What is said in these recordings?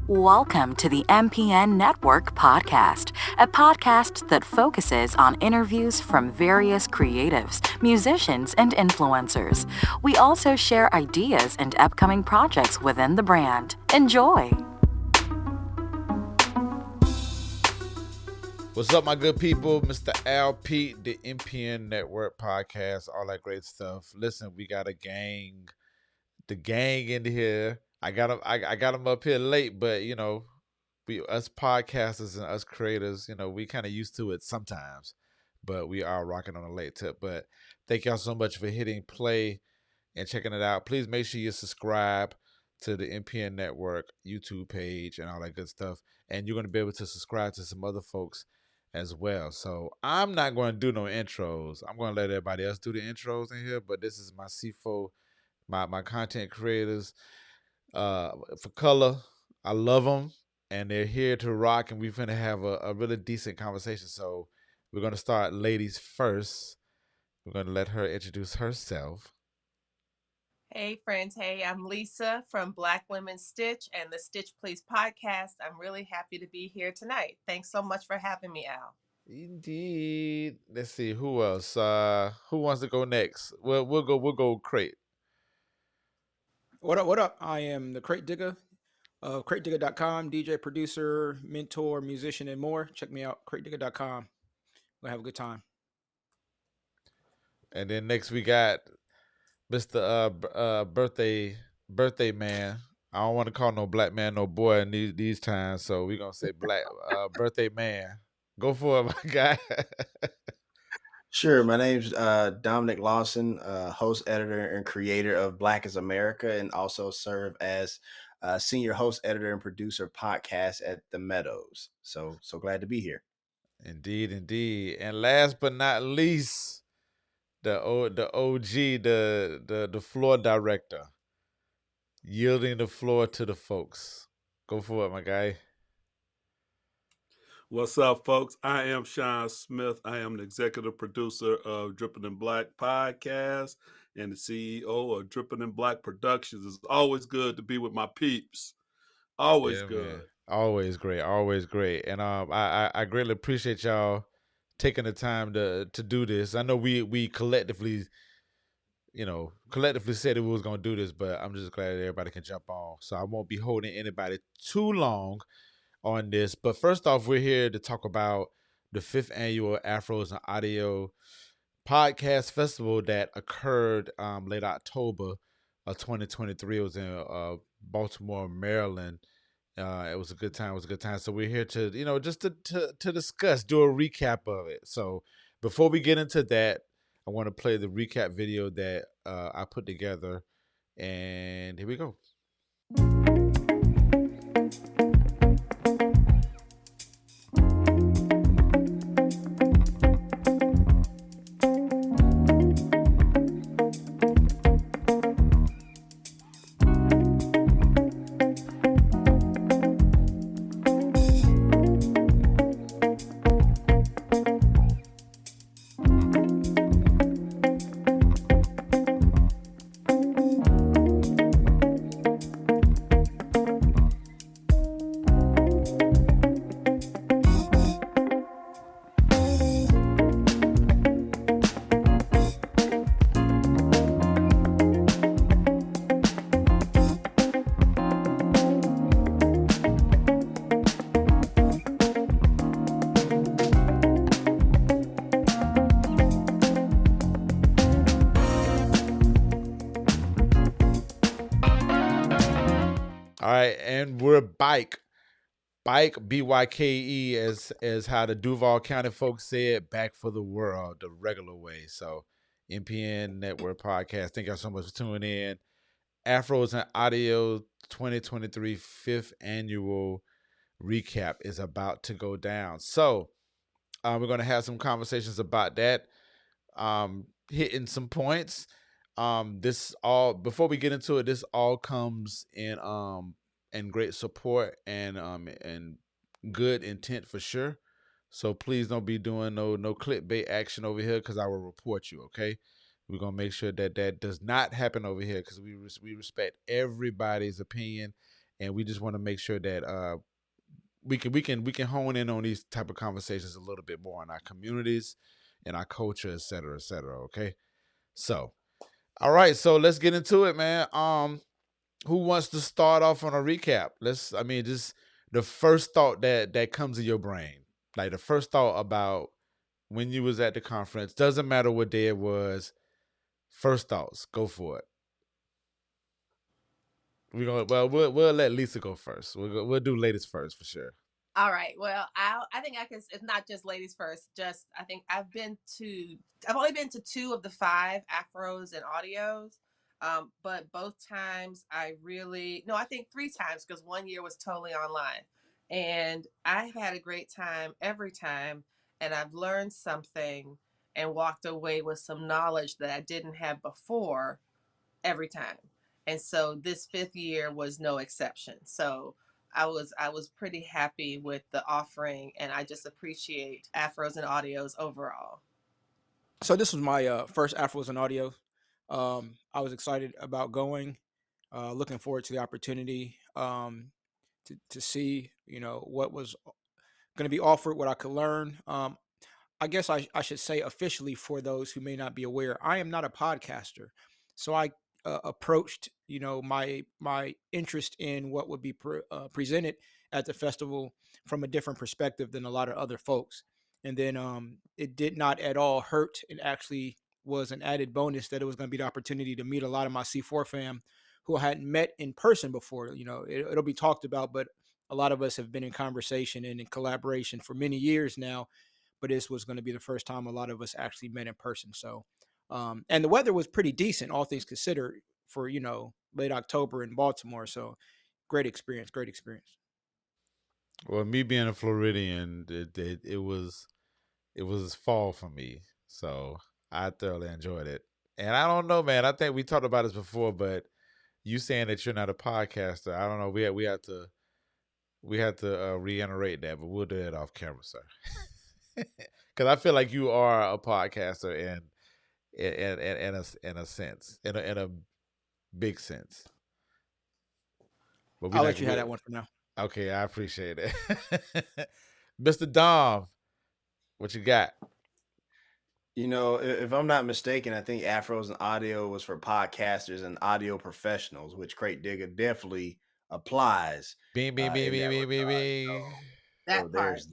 Welcome to the MPN Network podcast, a podcast that focuses on interviews from various creatives, musicians, and influencers. We also share ideas and upcoming projects within the brand. Enjoy! What's up, my good people? Mr. Al Pete, the MPN Network podcast, all that great stuff. Listen, we got the gang in here. I got them. I got them up here late, but us podcasters and us creators, we kind of used to it sometimes, but we are rocking on a late tip. But thank y'all so much for hitting play and checking it out. Please make sure you subscribe to the MPN Network YouTube page and all that good stuff. And you're going to be able to subscribe to some other folks as well. So I'm not going to do no intros. I'm going to let everybody else do the intros in here, but this is my C4, my content creators for color. I love them, and they're here to rock, and we're going to have a really decent conversation. So we're going to start ladies first. We're going to let her introduce herself. Hey friends, hey, I'm Lisa from Black Women Stitch and the Stitch Please podcast. I'm really happy to be here tonight. Thanks so much for having me, Al. Indeed. Let's see who else. Who wants to go next? We'll go Krate. What up? I am the Krate Digga of KrateDigga.com, DJ, producer, mentor, musician, and more. Check me out, KrateDigga.com. We'll have a good time. And then next we got Mr. Birthday Man. I don't want to call no black man no boy in these times, so we're gonna say black birthday man. Go for it, my guy. Sure. My name's Dominic Lawson, host, editor, and creator of Black is America, and also serve as senior host, editor, and producer podcast at The Meadows. So glad to be here. Indeed. And last but not least, the OG, the floor director, yielding the floor to the folks. Go for it, my guy. What's up, folks? I am Shawn Smith. I am the executive producer of Drippin' in Black podcast and the CEO of Drippin' in Black Productions. It's always good to be with my peeps. Always good. Man. Always great. And I greatly appreciate y'all taking the time to do this. I know we collectively said that we was gonna do this, but I'm just glad that everybody can jump on. So I won't be holding anybody too long on this. But first off, we're here to talk about the 5th annual Afros and Audio podcast festival that occurred late October of 2023. It was in Baltimore, Maryland. It was a good time. So we're here to, just to discuss, do a recap of it. So before we get into that, I want to play the recap video that I put together, and here we go. All right, and we're bike BYKE as how the Duval County folks said, back for the world the regular way. So MPN Network podcast. Thank y'all so much for tuning in. Afros and Audio 2023 5th annual recap is about to go down. So we're gonna have some conversations about that. Hitting some points. This all, before we get into it, this all comes in great support and good intent for sure. So please don't be doing no clickbait action over here, because I will report you. Okay, we're gonna make sure that does not happen over here, because we respect everybody's opinion and we just want to make sure that we can hone in on these type of conversations a little bit more in our communities, in our culture, et cetera, et cetera. Okay, so all right, so let's get into it, man. Who wants to start off on a recap? Just the first thought that comes to your brain, like the first thought about when you was at the conference. Doesn't matter what day it was. First thoughts, go for it. We'll let Lisa go first. We'll do ladies first for sure. All right. Well, I think I can. It's not just ladies first. Just I think I've only been to 2 of the 5 Afros and audios, but both times I think 3 times because one year was totally online, and I've had a great time every time, and I've learned something and walked away with some knowledge that I didn't have before every time. And so this 5th year was no exception. So I was pretty happy with the offering, and I just appreciate Afros and Audios overall. So this was my first Afros and Audio. I was excited about going, looking forward to the opportunity to see, what was going to be offered, what I could learn. I guess I should say officially for those who may not be aware, I am not a podcaster. So I approached, my interest in what would be presented at the festival from a different perspective than a lot of other folks. And then it did not at all hurt. It actually was an added bonus that it was going to be the opportunity to meet a lot of my C4 fam who I hadn't met in person before. It'll be talked about, but a lot of us have been in conversation and in collaboration for many years now, but this was going to be the first time a lot of us actually met in person. So, and the weather was pretty decent, all things considered, for late October in Baltimore. So, great experience. Great experience. Well, me being a Floridian, it was fall for me, so I thoroughly enjoyed it. And I don't know, man. I think we talked about this before, but you saying that you're not a podcaster, I don't know. We have to reiterate that, but we'll do that off camera, sir. Because I feel like you are a podcaster in a sense, in a big sense. But I'll let you have that one for now. Okay, I appreciate it. Mr. Dom, what you got? If I'm not mistaken, I think Afros and Audio was for podcasters and audio professionals, which Krate Digga definitely applies Bing, bing, bing, in bing, that bing, bing, regard. bing. So That part. there's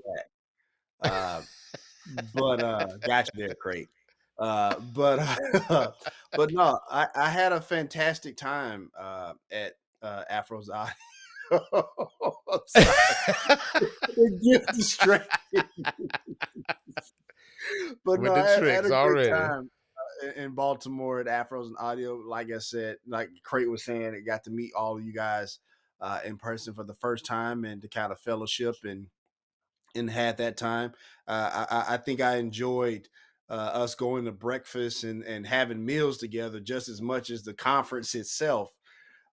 that. But got you there, Krate. But no, I had a fantastic time at Afros Audio. I'm sorry. Get distracted. But With no, the I had tricks a great already. time in Baltimore at Afros and Audio. Like I said, like Krate was saying, it got to meet all of you guys in person for the first time and to kind of fellowship and had that time. I think I enjoyed us going to breakfast and having meals together just as much as the conference itself.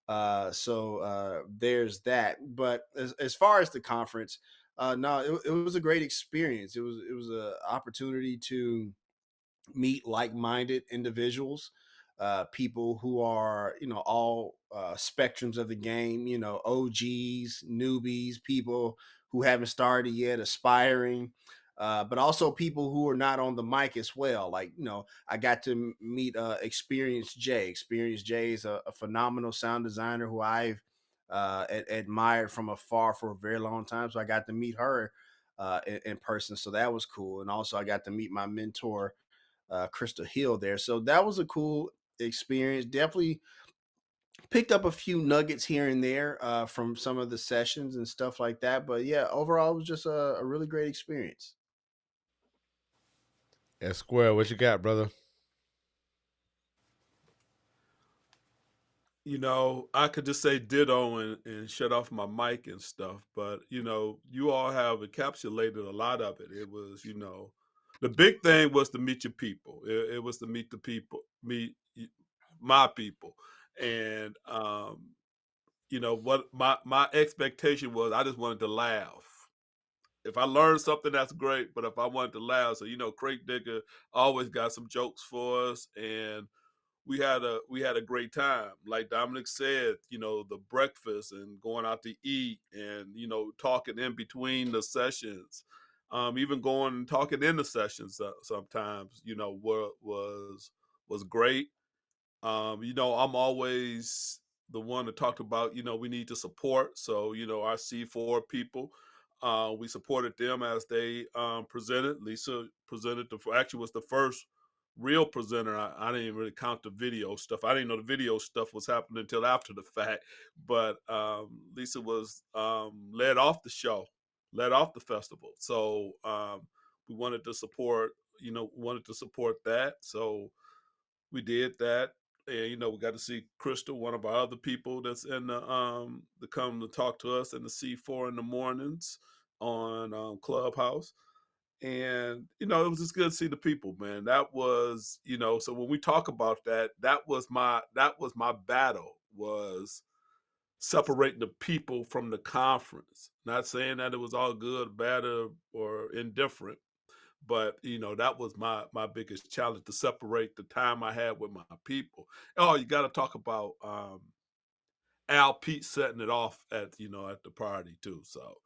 So there's that. But as far as the conference, no, it was a great experience. It was an opportunity to meet like-minded individuals, people who are all spectrums of the game. OGs, newbies, people who haven't started yet, aspiring. But also people who are not on the mic as well. Like, I got to meet Experience J. Experience J is a phenomenal sound designer who I've admired from afar for a very long time. So I got to meet her in person. So that was cool. And also I got to meet my mentor, Crystal Hill there. So that was a cool experience. Definitely picked up a few nuggets here and there from some of the sessions and stuff like that. But yeah, overall, it was just a really great experience. Yeah, Square, what you got, brother? I could just say ditto and shut off my mic and stuff, but you all have encapsulated a lot of it. It was, the big thing was to meet your people. It was to meet the people, meet my people, and what my expectation was. I just wanted to laugh. If I learned something, that's great. But if I wanted to laugh, so Krate Digga always got some jokes for us, and we had a great time. Like Dominic said, the breakfast and going out to eat, and talking in between the sessions, even going and talking in the sessions sometimes, was great. I'm always the one that talked about, we need to support. So, our C4 people, we supported them as they presented. Lisa presented actually was the first real presenter. I didn't really count the video stuff. I didn't know the video stuff was happening until after the fact. But Lisa was led off the show, led off the festival. So we wanted to support that. So we did that. And we got to see Crystal, one of our other people that's in to come to talk to us in the C4 in the mornings on Clubhouse. And it was just good to see the people, man. That was, so when we talk about that, that was my battle, was separating the people from the conference. Not saying that it was all good, bad, or indifferent, but that was my biggest challenge, to separate the time I had with my people. Oh, you got to talk about Al Pete setting it off at at the party too. So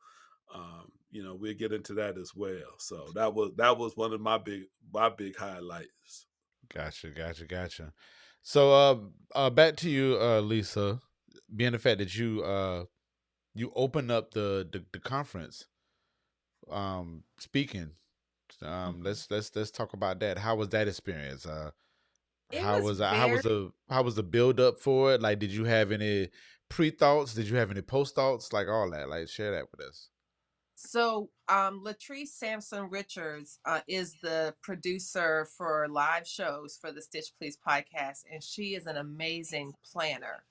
we'll get into that as well. So that was one of my big highlights. Gotcha. So back to you, Lisa, being the fact that you open up the conference speaking. Let's talk about that. How was that experience? It How was was very how was the build up for it? Like, did you have any pre thoughts? Did you have any post thoughts? Like all that. Like, share that with us. So, Latrice Sampson Richards is the producer for live shows for the Stitch Please podcast, and she is an amazing planner.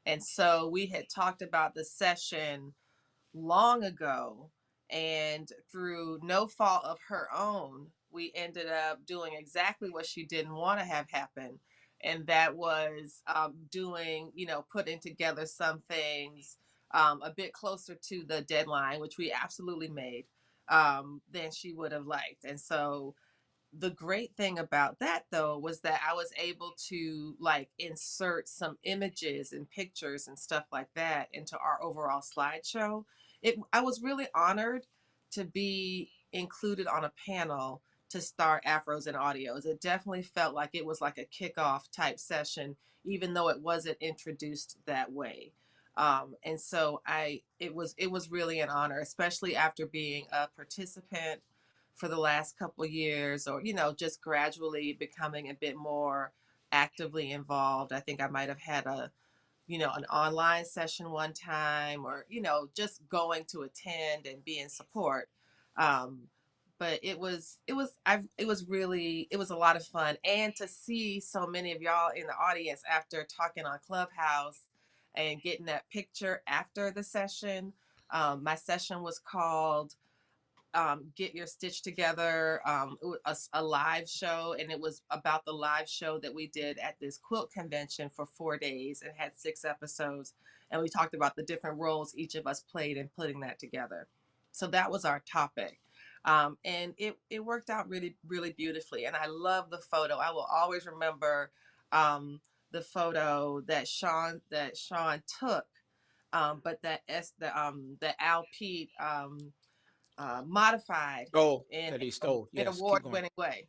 And so we had talked about the session long ago, and through no fault of her own, we ended up doing exactly what she didn't want to have happen. And that was putting together some things a bit closer to the deadline, which we absolutely made, than she would have liked. And so the great thing about that, though, was that I was able to like insert some images and pictures and stuff like that into our overall slideshow. I was really honored to be included on a panel to start Afros and Audios. It definitely felt like it was like a kickoff type session, even though it wasn't introduced that way. And so it was really an honor, especially after being a participant for the last couple of years, or just gradually becoming a bit more actively involved. I think I might have had an online session one time, or just going to attend and be in support. But it was a lot of fun, and to see so many of y'all in the audience after talking on Clubhouse and getting that picture after the session. My session was called Get Your Stitch Together. It was a live show, and it was about the live show that we did at this quilt convention for 4 days. It had 6 episodes, and we talked about the different roles each of us played in putting that together. So that was our topic. And it worked out really, really beautifully. And I love the photo. I will always remember the photo that Shawn took, but that Al Pete modified Oh, in that he stole. an Yes, keep going. award-winning way.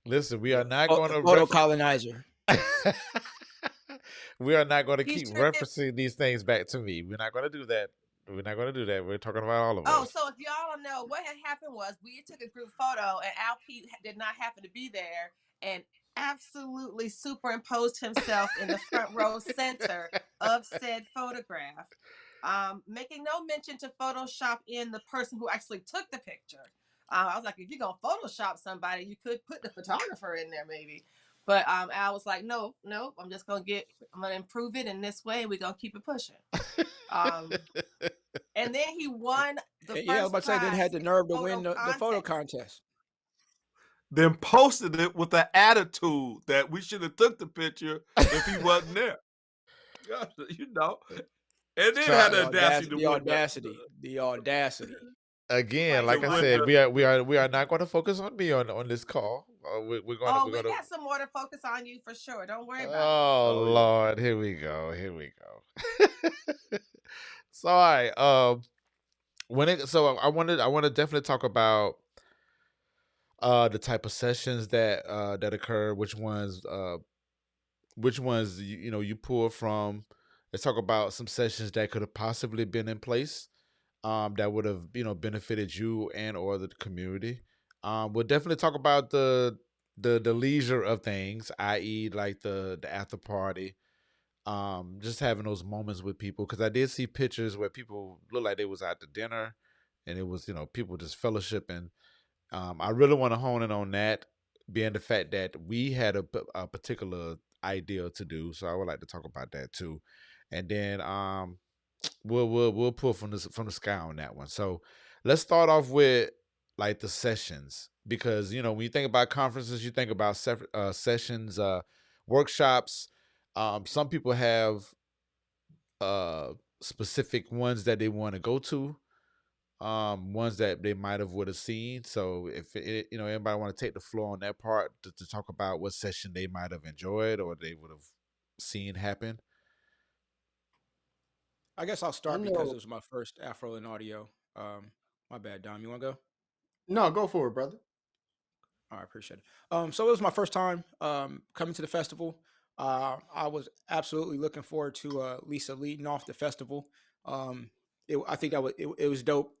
Listen, we are The, not pho- going the to photo colonizer. we are not going to He keep sure did. referencing these things back to me. We're not going to do that. We're not going to do that. We're talking about all of Oh, us. so if y'all don't know, what had happened was we took a group photo, and Al Pete did not happen to be there, and absolutely superimposed himself in the front row center of said photograph, making no mention to Photoshop in the person who actually took the picture. I was like, if you're gonna Photoshop somebody, you could put the photographer in there maybe. But Al was like, no, I'm gonna improve it in this way, and we're gonna keep it pushing. Um, and then he won the Yeah, I was first about to say, then prize had the in nerve to the win photo the photo contest. contest. Then posted it with the attitude that we should have took the picture if he wasn't there. And then had Try, the audacity to win The audacity. again, Right. like to I win said, the we are not going to focus on me on this call. we're gonna Oh, we're we gonna. got some more to focus on you for sure. Don't worry about it. Oh Oh yeah. Lord, here we go. Here we go. So all right. I want to definitely talk about the type of sessions that occur, which ones you pull from. Let's talk about some sessions that could have possibly been in place that would have benefited you and or the community. We'll definitely talk about the leisure of things, i.e., like the after party, just having those moments with people, because I did see pictures where people looked like they was at the dinner, and it was people just fellowshipping. I really want to hone in on that, being the fact that we had a particular idea to do. So I would like to talk about that too, and then we'll pull from the sky on that one. So let's start off with like the sessions, because when you think about conferences, you think about sessions, workshops. Some people have uh specific ones that they want to go to, ones that they might have would have seen. So if anybody want to take the floor on that part to talk about what session they might have enjoyed or they would have seen happen. I guess I'll I start because it know. was my first Afro in audio. My bad, Dom. You want to go? No, go for it, brother. I appreciate it. So it was my first time coming to the festival. I was absolutely looking forward to Lisa leading off the festival. I think it was dope,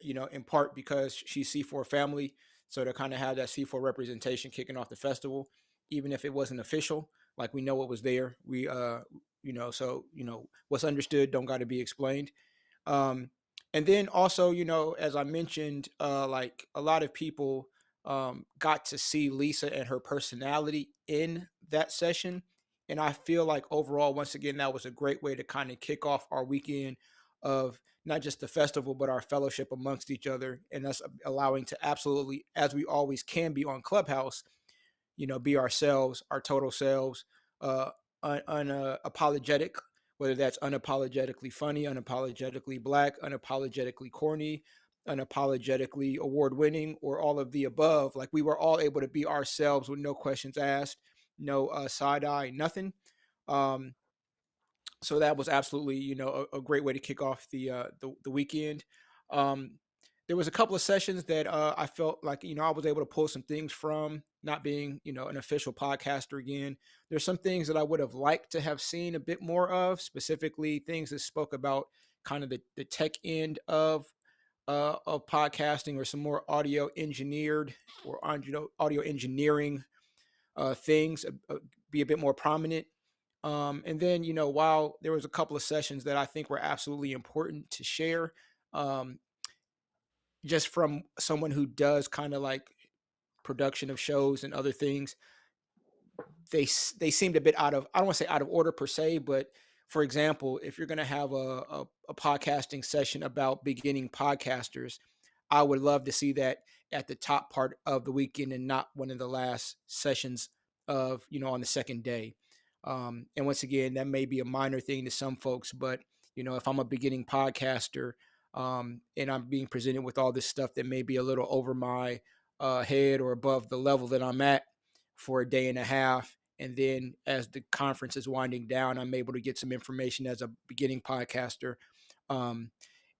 in part because she's C4 family, so to kind of have that C4 representation kicking off the festival, even if it wasn't official, like we know it was there. So what's understood don't got to be explained. Um, and then also, as I mentioned, like a lot of people got to see Lisa and her personality in that session. And I feel like overall, once again, that was a great way to kind of kick off our weekend of not just the festival, but our fellowship amongst each other. And us allowing to absolutely, as we always can be on Clubhouse, be ourselves, our total selves, unapologetic, whether that's unapologetically funny, unapologetically black, unapologetically corny, unapologetically award winning, or all of the above. Like we were all able to be ourselves with no questions asked, no side eye, nothing. Um, so that was absolutely a great way to kick off the weekend. Um, there was a couple of sessions that I felt like I was able to pull some things from, not being an official podcaster again. There's some things that I would have liked to have seen a bit more of, specifically things that spoke about kind of the tech end of podcasting, or some more audio engineered or audio engineering things be a bit more prominent. And then, while there was a couple of sessions that I think were absolutely important to share, um, just from someone who does kind of like production of shows and other things, they seemed a bit out of, I don't want to say out of order per se, but for example, if you're going to have a podcasting session about beginning podcasters, I would love to see that at the top part of the weekend and not one of the last sessions of on the second day. And once again, that may be a minor thing to some folks, but if I'm a beginning podcaster, and I'm being presented with all this stuff that may be a little over my head or above the level that I'm at for a day and a half, and then as the conference is winding down, I'm able to get some information as a beginning podcaster. Um,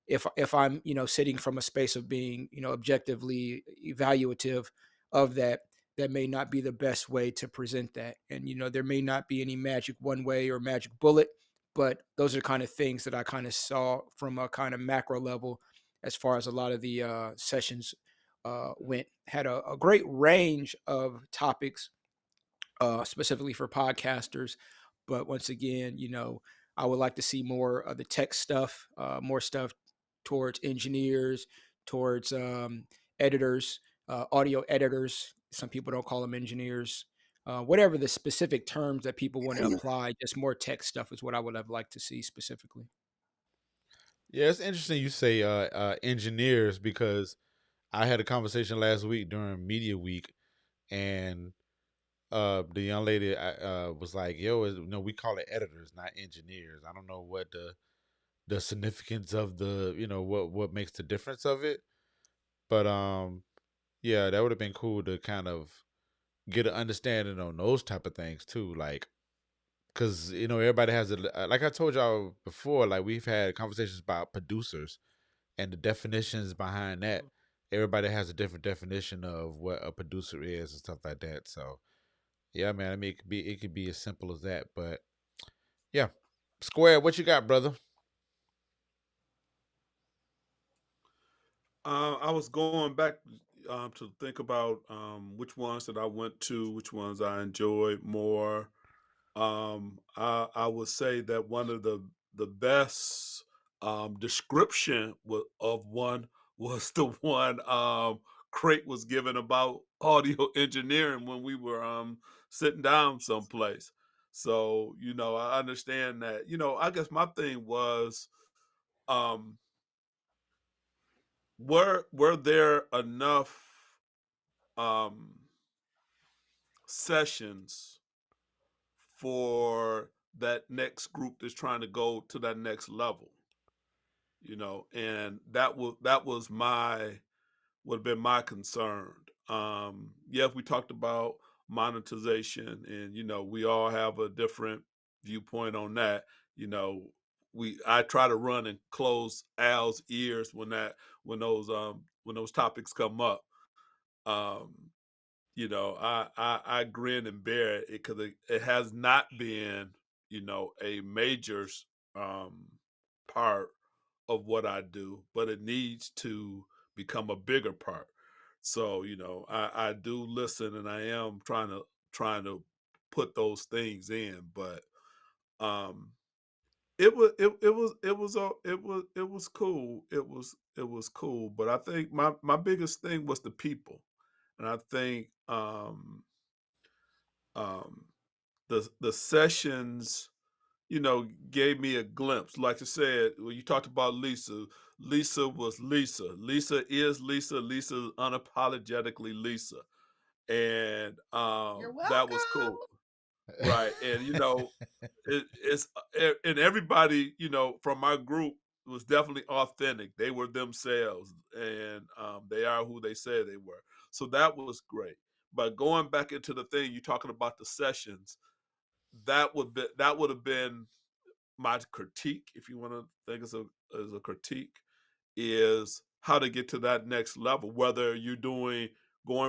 if I'm sitting from a space of being objectively evaluative of that, that may not be the best way to present that. And there may not be any magic one way or magic bullet, but those are kind of things that I kind of saw from a kind of macro level as far as a lot of the sessions went. Had a great range of topics, specifically for podcasters. But once again, I would like to see more of the tech stuff, more stuff towards engineers, towards editors, audio editors. Some people don't call them engineers. Whatever the specific terms that people want to apply, just more tech stuff is what I would have liked to see specifically. Yeah, it's interesting you say engineers, because I had a conversation last week during Media Week, and the young lady was like, "Yo, no, we call it editors, not engineers. I don't know what the significance of the what makes the difference of it, but yeah, that would have been cool to kind of get an understanding on those type of things too. Like, because everybody has like I told y'all before, like we've had conversations about producers and the definitions behind that. Everybody has a different definition of what a producer is and stuff like that. So yeah, man. I mean, it could be as simple as that. But yeah, Square, what you got, brother? I was going back to think about which ones that I went to, which ones I enjoyed more. I would say that one of the best description of one was the one Krate was given about audio engineering when we were sitting down someplace. So I understand that. I guess my thing was, um, were there enough um, sessions for that next group that's trying to go to that next level? And that was my would have been my concern. Yes, we talked about monetization, and we all have a different viewpoint on that. You know, I try to run and close Al's ears when those topics come up. Um, I grin and bear it because it has not been a major um, part of what I do, but it needs to become a bigger part. So I do listen, and I am trying to put those things in, but um, it was cool. It was cool, but I think my biggest thing was the people, and I think um, the sessions gave me a glimpse. Like I said, when you talked about Lisa, Lisa was Lisa. Lisa is Lisa. Lisa is unapologetically Lisa, and You're that welcome. was cool, right? And and everybody from our group was definitely authentic. They were themselves, and they are who they said they were. So that was great. But going back into the thing you're talking about, the sessions, that would have been my critique, if you want to think as a critique, is how to get to that next level. Whether you're going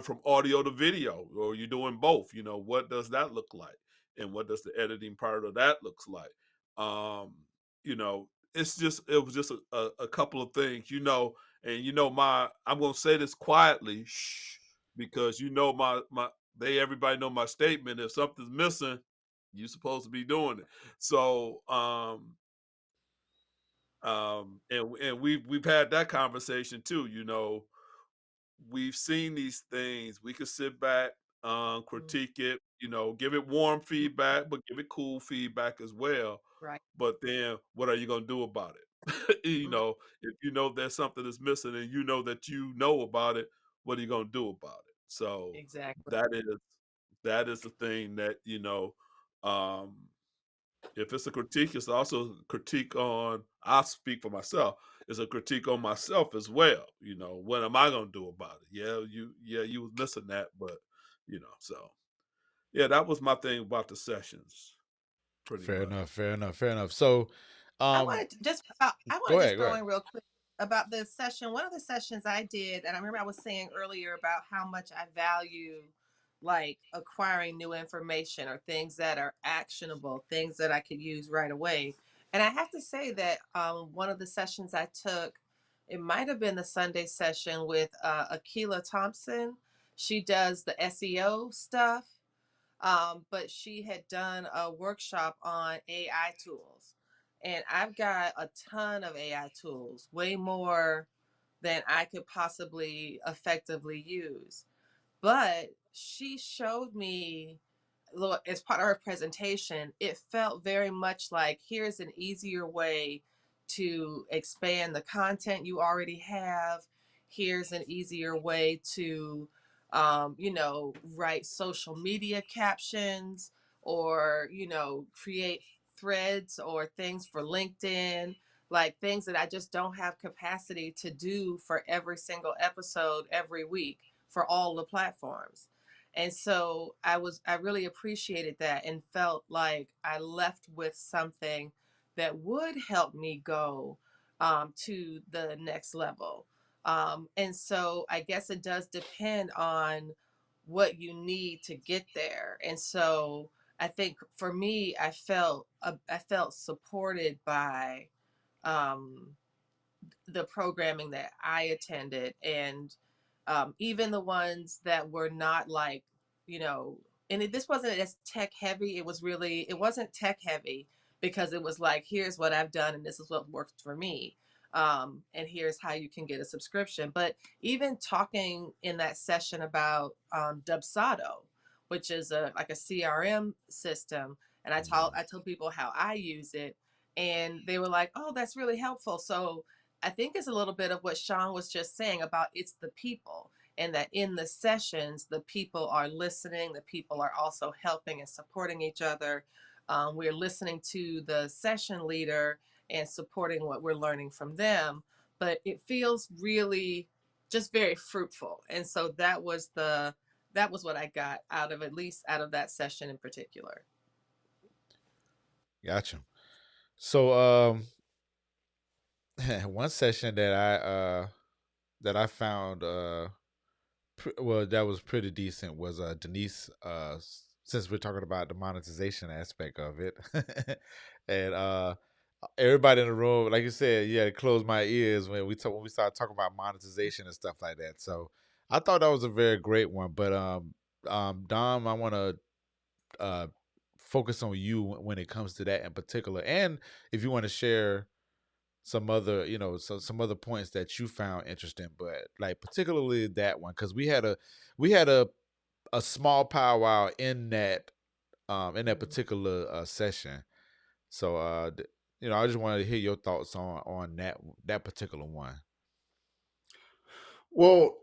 from audio to video, or you're doing both, what does that look like, and what does the editing part of that looks like? Um, it was just a couple of things, and I'm gonna say this quietly, shh, because my everybody know my statement. If something's missing, you're supposed to be doing it. So and we've had that conversation too. We've seen these things. We could sit back, critique it, give it warm feedback, but give it cool feedback as well. Right. But then what are you going to do about it? Right. If there's something that's missing, and that you know about it, what are you going to do about it? So Exactly. that is that is the thing that, um, if it's a critique, it's also a critique on, I speak for myself, it's a critique on myself as well. What am I gonna do about it? You was missing that, but so yeah, that was my thing about the sessions, pretty Fair much. enough. Fair enough. Fair enough. So, I um, wanted to go ahead. Go throw ahead. in real quick about this session. One of the sessions I did, and I remember I was saying earlier about how much I value like acquiring new information or things that are actionable, things that I could use right away. And I have to say that one of the sessions I took, it might have been the Sunday session with Akila Thompson. She does the SEO stuff, but she had done a workshop on AI tools. And I've got a ton of AI tools, way more than I could possibly effectively use. But she showed me, look, as part of her presentation, it felt very much like here's an easier way to expand the content you already have. Here's an easier way to, write social media captions, or, create threads or things for LinkedIn, like things that I just don't have capacity to do for every single episode every week for all the platforms. And so I really appreciated that and felt like I left with something that would help me go to the next level. And so I guess it does depend on what you need to get there. And so I think for me, I felt supported by um, the programming that I attended, and even the ones that were not like, you know, and this wasn't as tech heavy. It wasn't tech heavy because it was like, here's what I've done and this is what worked for me. And here's how you can get a subscription. But even talking in that session about Dubsado, which is like a CRM system, and I told people how I use it, and they were like, "Oh, that's really helpful." So I think it's a little bit of what Shawn was just saying about it's the people, and that in the sessions, the people are listening, the people are also helping and supporting each other. We're listening to the session leader and supporting what we're learning from them, but it feels really just very fruitful. And so that was what I got out of, at least out of that session in particular. Gotcha. So one session that I found well, that was pretty decent was Denise, since we're talking about the monetization aspect of it. And everybody in the room, like you said, yeah, it closed my ears when when we started talking about monetization and stuff like that. So I thought that was a very great one. But Dom, I want to uh focus on you when it comes to that in particular, and if you want to share some other, some other points that you found interesting, but like particularly that one, because we had a small powwow in that particular session. So I just wanted to hear your thoughts on that particular one. Well,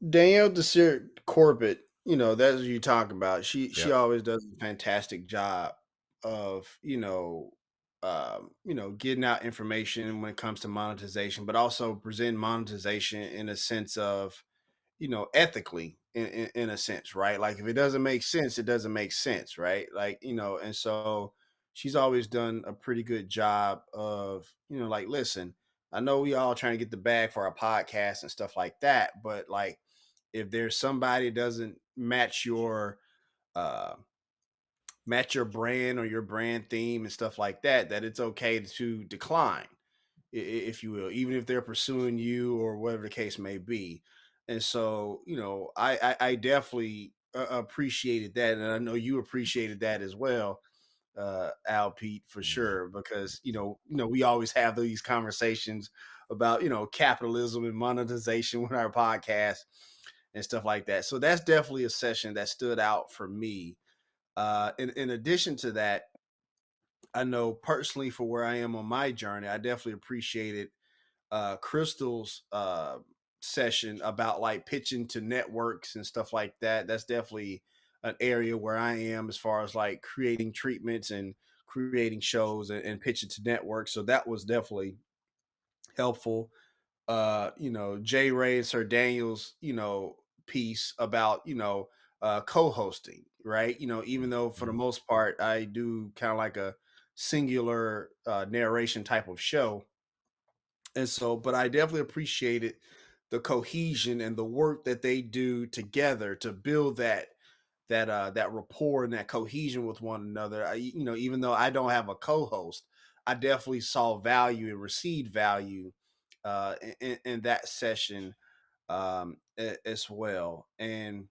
Danielle Desir Corbett, that's what you talk about. She Yep. always does a fantastic job of, getting out information when it comes to monetization, but also present monetization in a sense of, ethically in a sense, right? Like if it doesn't make sense, it doesn't make sense, right? Like, and so she's always done a pretty good job of, like, listen, I know we all trying to get the bag for our podcast and stuff like that, but like if there's somebody that doesn't uh match your brand or your brand theme and stuff like that, that it's okay to decline, if you will, even if they're pursuing you or whatever the case may be. And so, I definitely appreciated that, and I know you appreciated that as well, Al Pete, for Mhm. sure, because we always have these conversations about capitalism and monetization with our podcast and stuff like that. So that's definitely a session that stood out for me. In addition to that, I know personally for where I am on my journey, I definitely appreciated Crystal's session about like pitching to networks and stuff like that. That's definitely an area where I am as far as like creating treatments and creating shows and pitching to networks. So that was definitely helpful. Jay Ray and Sir Daniel's, piece about, co-hosting, right? Even though for the Mhm. most part I do kind of like a singular narration type of show. And so, but I definitely appreciated the cohesion and the work that they do together to build that rapport and that cohesion with one another. Even though I don't have a co-host, I definitely saw value and received value in that session, as well. And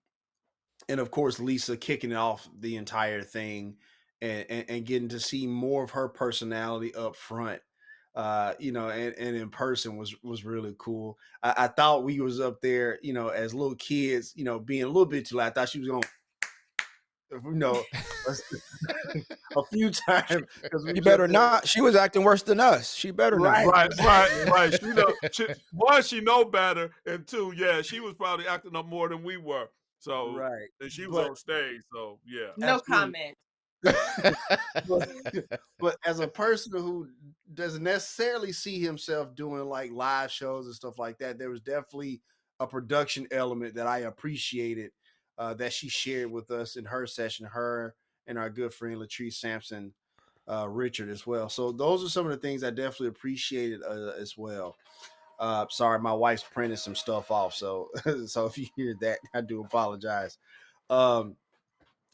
of course Lisa kicking off the entire thing, and getting to see more of her personality up front, and in person was really cool. I thought we was up there, as little kids, being a little bit too loud. I thought she was gonna, you know a, a few times, because we She was up better there. not. She was acting worse than us. She better not. Right. Right, right, right. One, she know better, and two, yeah, she was probably acting up more than we were. So, Right. and she was But on stage. So, yeah. No absolutely. comment. but, but as a person who doesn't necessarily see himself doing like live shows and stuff like that, there was definitely a production element that I appreciated that she shared with us in her session, her and our good friend Latrice Sampson Richard as well. So those are some of the things I definitely appreciated as well. Sorry, my wife's printing some stuff off, so so if you hear that, I do apologize. Um,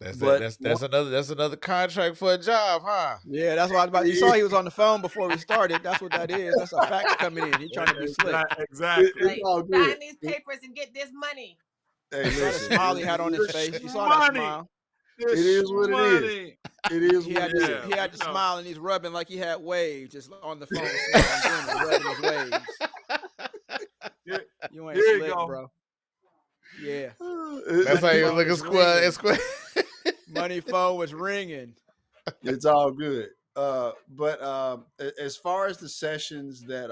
That's that. but That's another contract for a job, huh? Yeah, that's what I was about. You saw he was on the phone before we started. That's what that is. That's a fax coming in. He's trying to be slick. Exactly. it's Like, all good. sign these papers and get this money. Hey, You saw the listen, smile he had on his This face. You saw that money. smile. it This is what it is. money. It is He what had it this. is. He had the you know. smile and he's rubbing like he had waves, just on the phone, smiling, grinning, rubbing his waves. Here, You ain't here you slick, go. bro. Yeah, That's how Money you phone looking was square. ringing. Square. Money phone was ringing. It's all good. But as far as the sessions that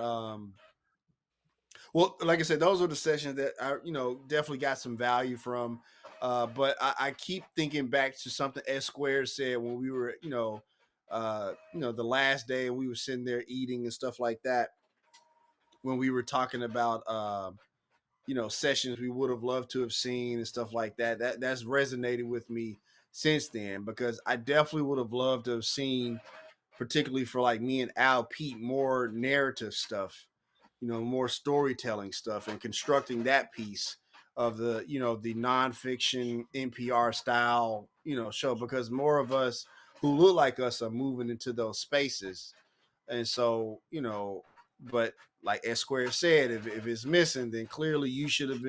well, like I said, those are the sessions that I, definitely got some value from. But I keep thinking back to something S Square said when we were, the last day and we were sitting there eating and stuff like that. When we were talking about, sessions we would have loved to have seen and stuff like that. That's resonated with me since then because I definitely would have loved to have seen, particularly for like me and Al Pete, more narrative stuff, more storytelling stuff and constructing that piece of the nonfiction NPR style, show because more of us who look like us are moving into those spaces. And so, but like S Square said, if it's missing, then clearly you should have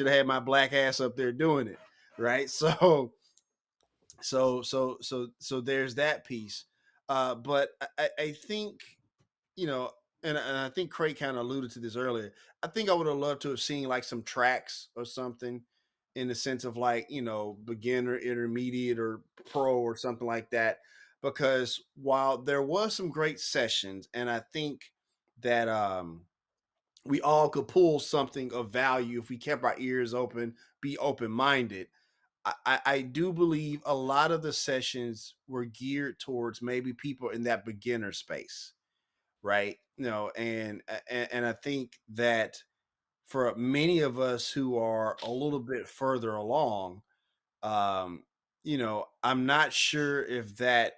had my black ass up there doing it. Right. So there's that piece. But I think, and I think Craig kind of alluded to this earlier. I think I would have loved to have seen like some tracks or something in the sense of like, beginner, intermediate, or pro or something like that. Because while there was some great sessions, and I think that we all could pull something of value if we kept our ears open, be open minded. I do believe a lot of the sessions were geared towards maybe people in that beginner space, right? And I think that for many of us who are a little bit further along, um, I'm not sure if that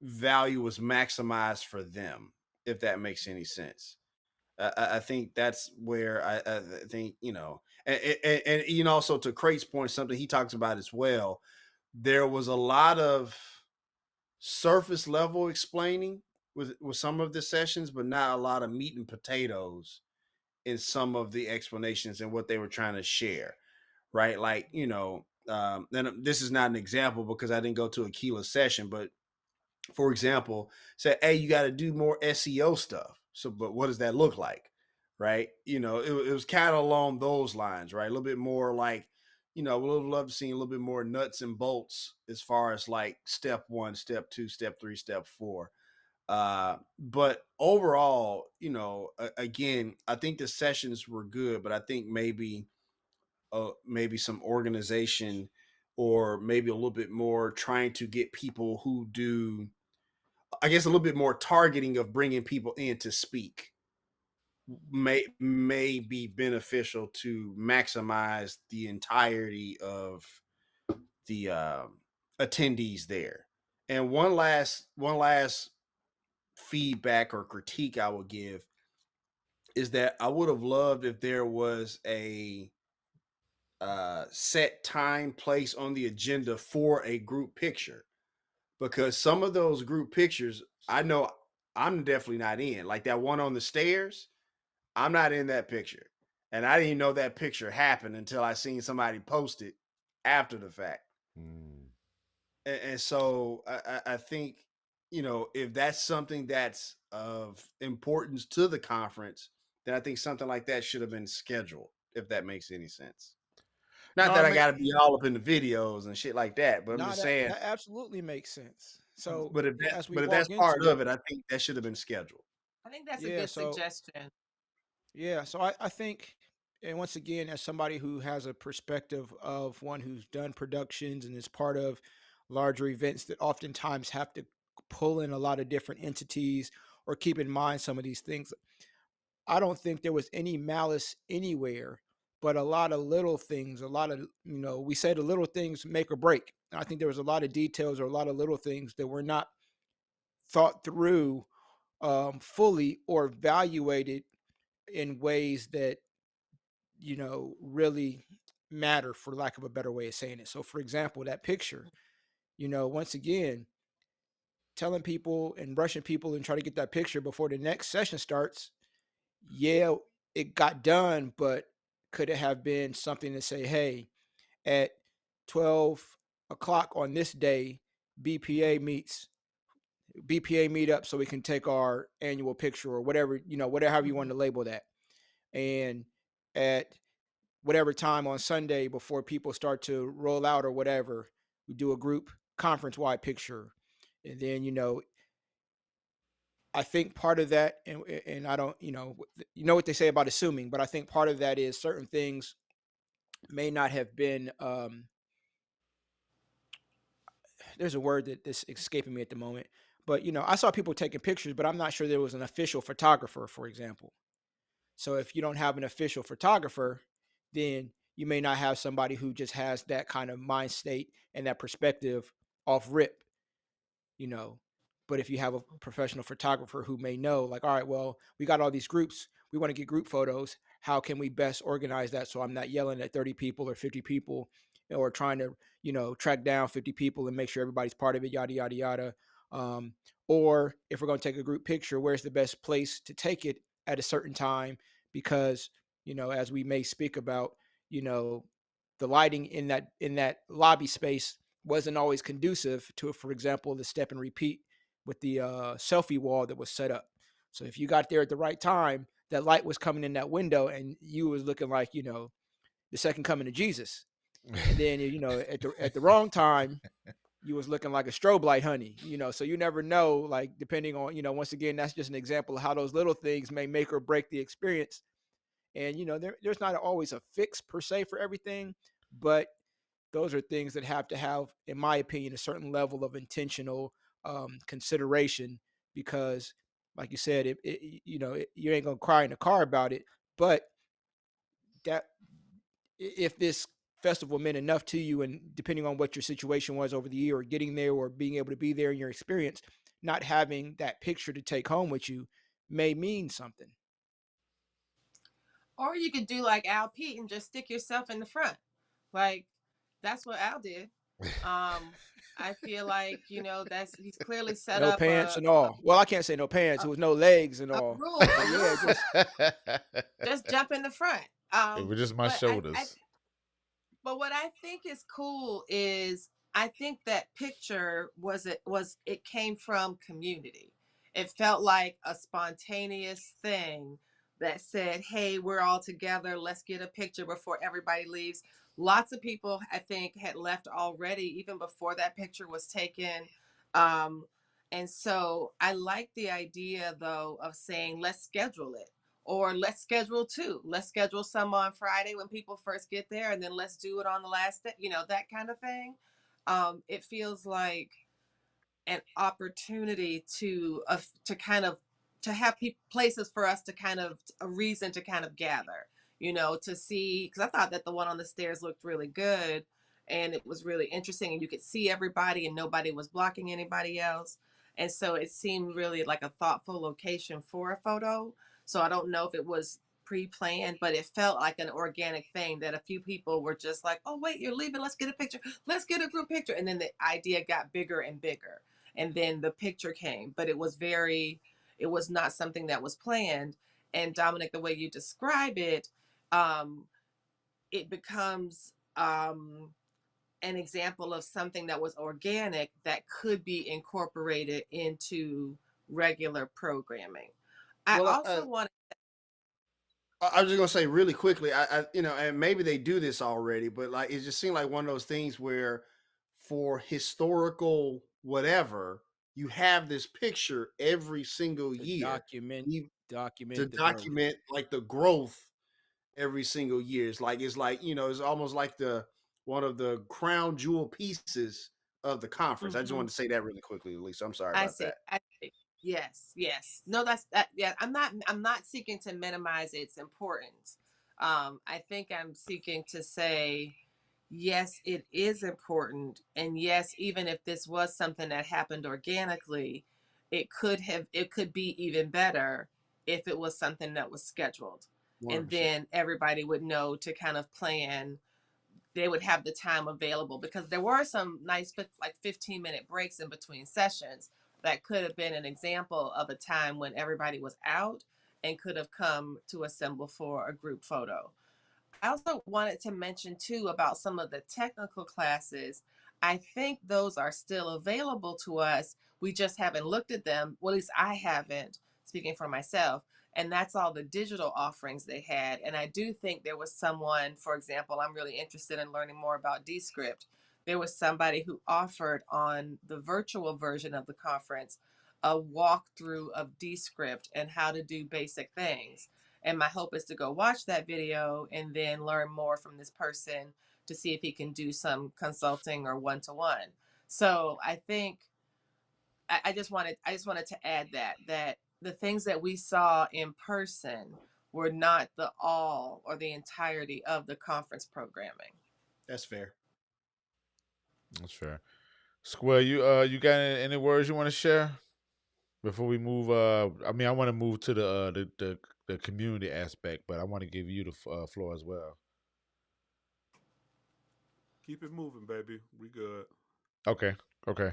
value was maximized for them, if that makes any sense. I think that's where I think, and also to Crate's point, something he talks about as well. There was a lot of surface level explaining with some of the sessions, but not a lot of meat and potatoes in some of the explanations and what they were trying to share. Right. Like, and this is not an example because I didn't go to a Keela session, but for example, say, hey, you got to do more SEO stuff. So, but what does that look like? Right. It was kind of along those lines, right? A little bit more like, we would love to see a little bit more nuts and bolts as far as like step 1, step 2, step 3, step 4. But overall, again, I think the sessions were good, but I think maybe some organization or maybe a little bit more trying to get people who do, I guess, a little bit more targeting of bringing people in to speak may be beneficial to maximize the entirety of the attendees there. And one last feedback or critique I would give is that I would have loved if there was a set time, place on the agenda for a group picture, because some of those group pictures I know I'm definitely not in. Like that one on the stairs, I'm not in that picture. And I didn't even know that picture happened until I seen somebody post it after the fact. And so I think, if that's something that's of importance to the conference, then I think something like that should have been scheduled, if that makes any sense. No, Not I that I mean, got to be all up in the videos and shit like that, but I'm Nah, just that saying. that absolutely makes sense. So But if that, as we but if that's walk part into of it, it, I think that should have been scheduled. I think that's a yeah. good So suggestion. yeah, so I think, and once again, as somebody who has a perspective of one who's done productions and is part of larger events that oftentimes have to pull in a lot of different entities or keep in mind some of these things, I don't think there was any malice anywhere but a lot of little things, a lot of, we say the little things make or break. And I think there was a lot of details or a lot of little things that were not thought through fully or evaluated in ways that, really matter, for lack of a better way of saying it. So, for example, that picture, once again, telling people and rushing people and try to get that picture before the next session starts. Yeah, it got done, but could it have been something to say, hey, at 12 o'clock on this day, BPA meets BPA meetup so we can take our annual picture or whatever, whatever you want to label that. And at whatever time on Sunday before people start to roll out or whatever, we do a group conference wide picture. And then, I think part of that, and I don't, you know what they say about assuming, but I think part of that is certain things may not have been. There's a word that's escaping me at the moment, but I saw people taking pictures, but I'm not sure there was an official photographer, for example. So if you don't have an official photographer, then you may not have somebody who just has that kind of mind state and that perspective off rip, you know. But if you have a professional photographer who may know, like, all right, well, we got all these groups, we want to get group photos. How can we best organize that so I'm not yelling at 30 people or 50 people or trying to, track down 50 people and make sure everybody's part of it, yada, yada, yada. Um, or if we're going to take a group picture, where's the best place to take it at a certain time? Because, as we may speak about, you know, the lighting in that lobby space wasn't always conducive to, for example, the step and repeat with the selfie wall that was set up. So if you got there at the right time, that light was coming in that window, and you was looking like the second coming of Jesus. And then at the wrong time, you was looking like a strobe light, honey. So you never know. Like depending on once again, that's just an example of how those little things may make or break the experience. And there's not always a fix per se for everything, but those are things that have to have, in my opinion, a certain level of intentional consideration because, like you said, you ain't gonna cry in the car about it. But that if this festival meant enough to you, and depending on what your situation was over the year, or getting there, or being able to be there in your experience, not having that picture to take home with you may mean something. Or you could do like Al Pete and just stick yourself in the front. Like that's what Al did. I feel like, that's he's clearly set No up pants and all. Well, I can't say no pants. a, It was no legs and a all. rule, But a yeah, rule. just Just jump in the front. It was just my But I shoulders. but what I think is cool is I think that picture it came from community. It felt like a spontaneous thing that said, "Hey, we're all together. Let's get a picture before everybody leaves." Lots of people I think had left already even before that picture was taken. Um, and so I like the idea though of saying, "Let's schedule it." Or let's schedule two. Let's schedule some on Friday when people first get there, and then let's do it on the last day. That kind of thing. It feels like an opportunity to kind of to have places for us to kind of a reason to kind of gather, to see, because I thought that the one on the stairs looked really good and it was really interesting and you could see everybody and nobody was blocking anybody else, and so it seemed really like a thoughtful location for a photo. So I don't know if it was pre-planned, but it felt like an organic thing that a few people were just like, oh wait, you're leaving, let's get a picture, let's get a group picture, and then the idea got bigger and bigger, and then the picture came, but it was not something that was planned. And Dominic, the way you describe it, um it becomes an example of something that was organic that could be incorporated into regular programming. I Well, also want I was just gonna say really quickly, and maybe they do this already, but like it just seemed like one of those things where, for historical whatever, you have this picture every single to year document you- to document the growth. document like the growth every single year. It's like it's almost like the one of the crown jewel pieces of the conference. I just to wanted to say that really quickly, Lisa. I'm sorry I about see. that. I see. Yes, yes. No, that's that. Yeah, I'm not. I'm not seeking to minimize its importance. I think I'm seeking to say, yes, it is important. And yes, even if this was something that happened organically, it could be even better if it was something that was scheduled. And 100%. then everybody would know to kind of plan, they would have the time available, because there were some nice like 15-minute breaks in between sessions that could have been an example of a time when everybody was out and could have come to assemble for a group photo. I also wanted to mention too about some of the technical classes. I think those are still available to us. We just haven't looked at them. Well, at least I haven't, speaking for myself. And that's all the digital offerings they had. And I do think there was someone, for example, I'm really interested in learning more about Descript. There was somebody who offered on the virtual version of the conference a walkthrough of Descript and how to do basic things. And my hope is to go watch that video and then learn more from this person to see if he can do some consulting or one-to-one. So I think I just wanted to add that the things that we saw in person were not the all or the entirety of the conference programming. That's fair. That's fair. Square, you got any words you want to share before we move? I mean, I want to move to the community aspect, but I want to give you the floor as well. Keep it moving, baby. We good. Okay, okay.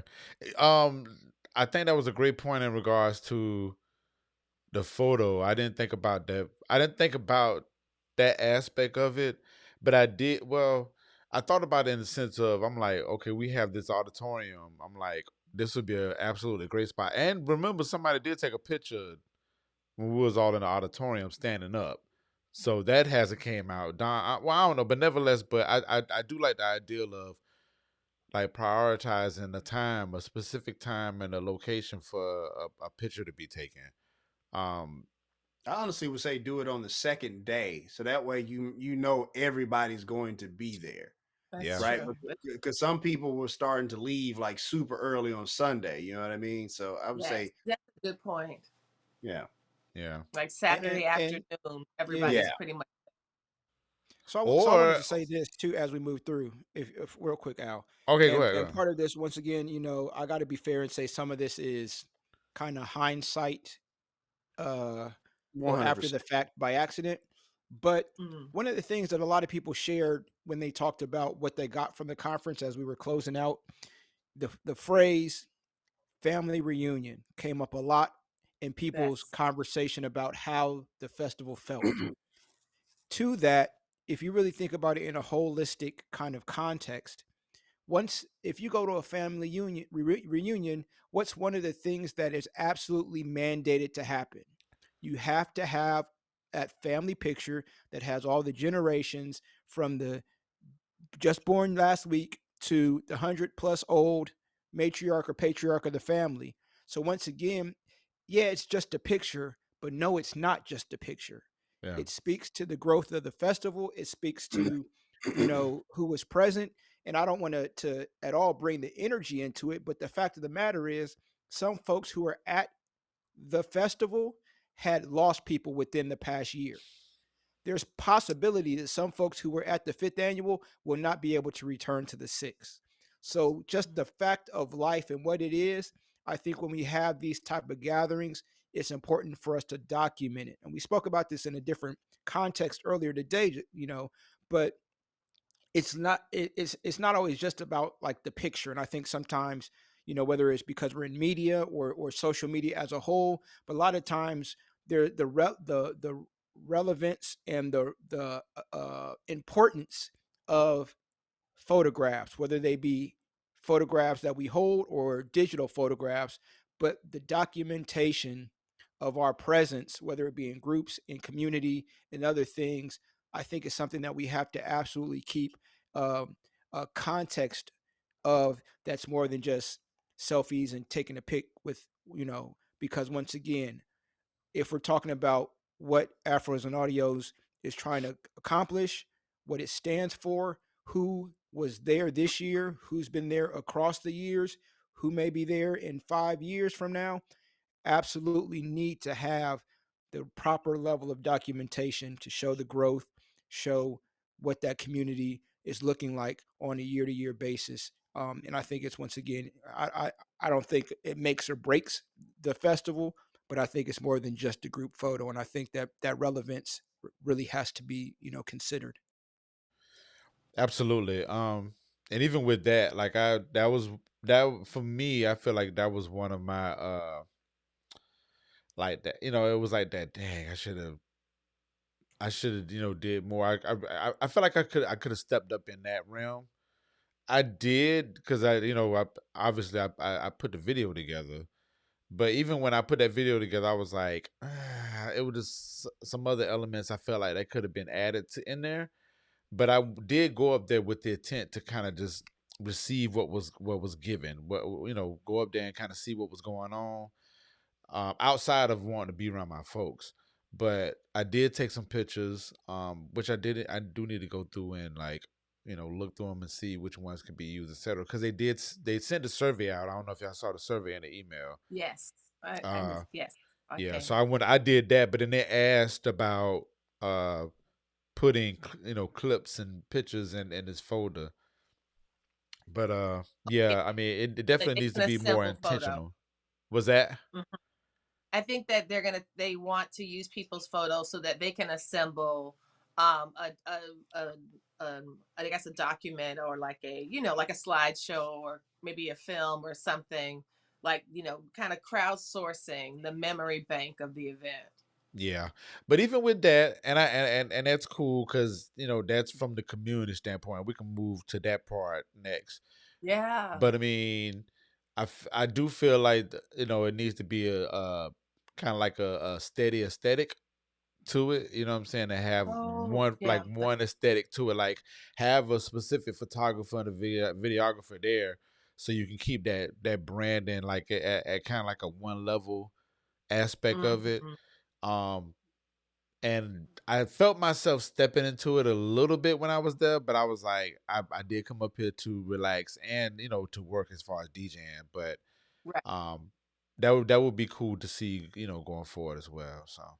Um, I think that was a great point in regards to the photo. I didn't think about that. I didn't think about that aspect of it, but I did. Well, I thought about it in the sense of I'm like, okay, we have this auditorium. I'm like, this would be an absolutely great spot. And remember, somebody did take a picture when we was all in the auditorium standing up. So that hasn't came out. I don't know, but nevertheless, but I do like the idea of like prioritizing the time, a specific time and a location for a picture to be taken. Um, I honestly would say do it on the second day, so that way you know everybody's going to be there, That's yeah, right? true. Because some people were starting to leave like super early on Sunday. You know what I mean? So I would Yes, say, that's a good point. yeah, yeah. Like And Saturday and afternoon, yeah. everybody's yeah. pretty much. So I wanted Or to say this too as we move through, if real quick, Al. okay, go ahead. Go And ahead. part of this, once again, I got to be fair and say some of this is kind of hindsight, uh, One or hundred after the percent. fact by accident. But Mm, one of the things that a lot of people shared when they talked about what they got from the conference as we were closing out, the phrase family reunion came up a lot in people's that's conversation about how the festival felt. To that, if you really think about it in a holistic kind of context, once if you go to a family reunion, what's one of the things that is absolutely mandated to happen? You have to have that family picture that has all the generations from the just born last week to the 100 plus old matriarch or patriarch of the family. So once again, yeah, it's just a picture, but no, it's not just a picture. Yeah, It speaks to the growth of the festival. It speaks to, who was present. And I don't want to at all bring the energy into it, but the fact of the matter is, some folks who are at the festival had lost people within the past year. There's possibility that some folks who were at the fifth annual will not be able to return to the sixth. So just the fact of life and what it is, I think when we have these type of gatherings, it's important for us to document it. And we spoke about this in a different context earlier today, but it's not always just about like the picture. And I think sometimes, whether it's because we're in media or social media as a whole, but a lot of times the relevance and the importance of photographs, whether they be photographs that we hold or digital photographs, but the documentation of our presence, whether it be in groups, in community, and other things, I think is something that we have to absolutely keep a context of, that's more than just selfies and taking a pic with, because once again, if we're talking about what Afros and Audios is trying to accomplish, what it stands for, who was there this year, who's been there across the years, who may be there in 5 years from now, absolutely need to have the proper level of documentation to show the growth, show what that community is looking like on a year-to-year basis. And I think it's, once again, I don't think it makes or breaks the festival, but I think it's more than just a group photo, and I think that that relevance really has to be, considered. Absolutely. And even with that, like that was that for me, I feel like that was one of my like that, it was like that, dang, I should have, did more. I feel like I could have stepped up in that realm. I did because obviously I put the video together, but even when I put that video together, I was like, it was just some other elements I felt like that could have been added to in there. But I did go up there with the intent to kind of just receive what was given. Go up there and kind of see what was going on, outside of wanting to be around my folks. But I did take some pictures, which I did. I do need to go through and look through them and see which ones can be used, etc. Because they sent a survey out. I don't know if y'all saw the survey in the email. Yes, I Uh, missed. Yes, yeah. okay. So I did that, but then they asked about uh putting clips and pictures in this folder. But yeah, I mean it Like definitely they needs to can be more assemble photo. intentional. Was that? Mhm. I think that they want to use people's photos so that they can assemble a I guess a document, or like like a slideshow, or maybe a film or something, like kind of crowdsourcing the memory bank of the event. Yeah, but even with that, and that's cool because that's from the community standpoint. We can move to that part next. Yeah. But I mean, I do feel like it needs to be a kind of like a steady aesthetic to it. You know what I'm saying? To have Oh, one yeah. like one aesthetic to it, like have a specific photographer and a videographer there, so you can keep that branding like at kind of like a one level aspect of it. Mhm. Um, and I felt myself stepping into it a little bit when I was there, but I was like, I did come up here to relax and to work as far as DJing, but Right. um, that would be cool to see going forward as well. So,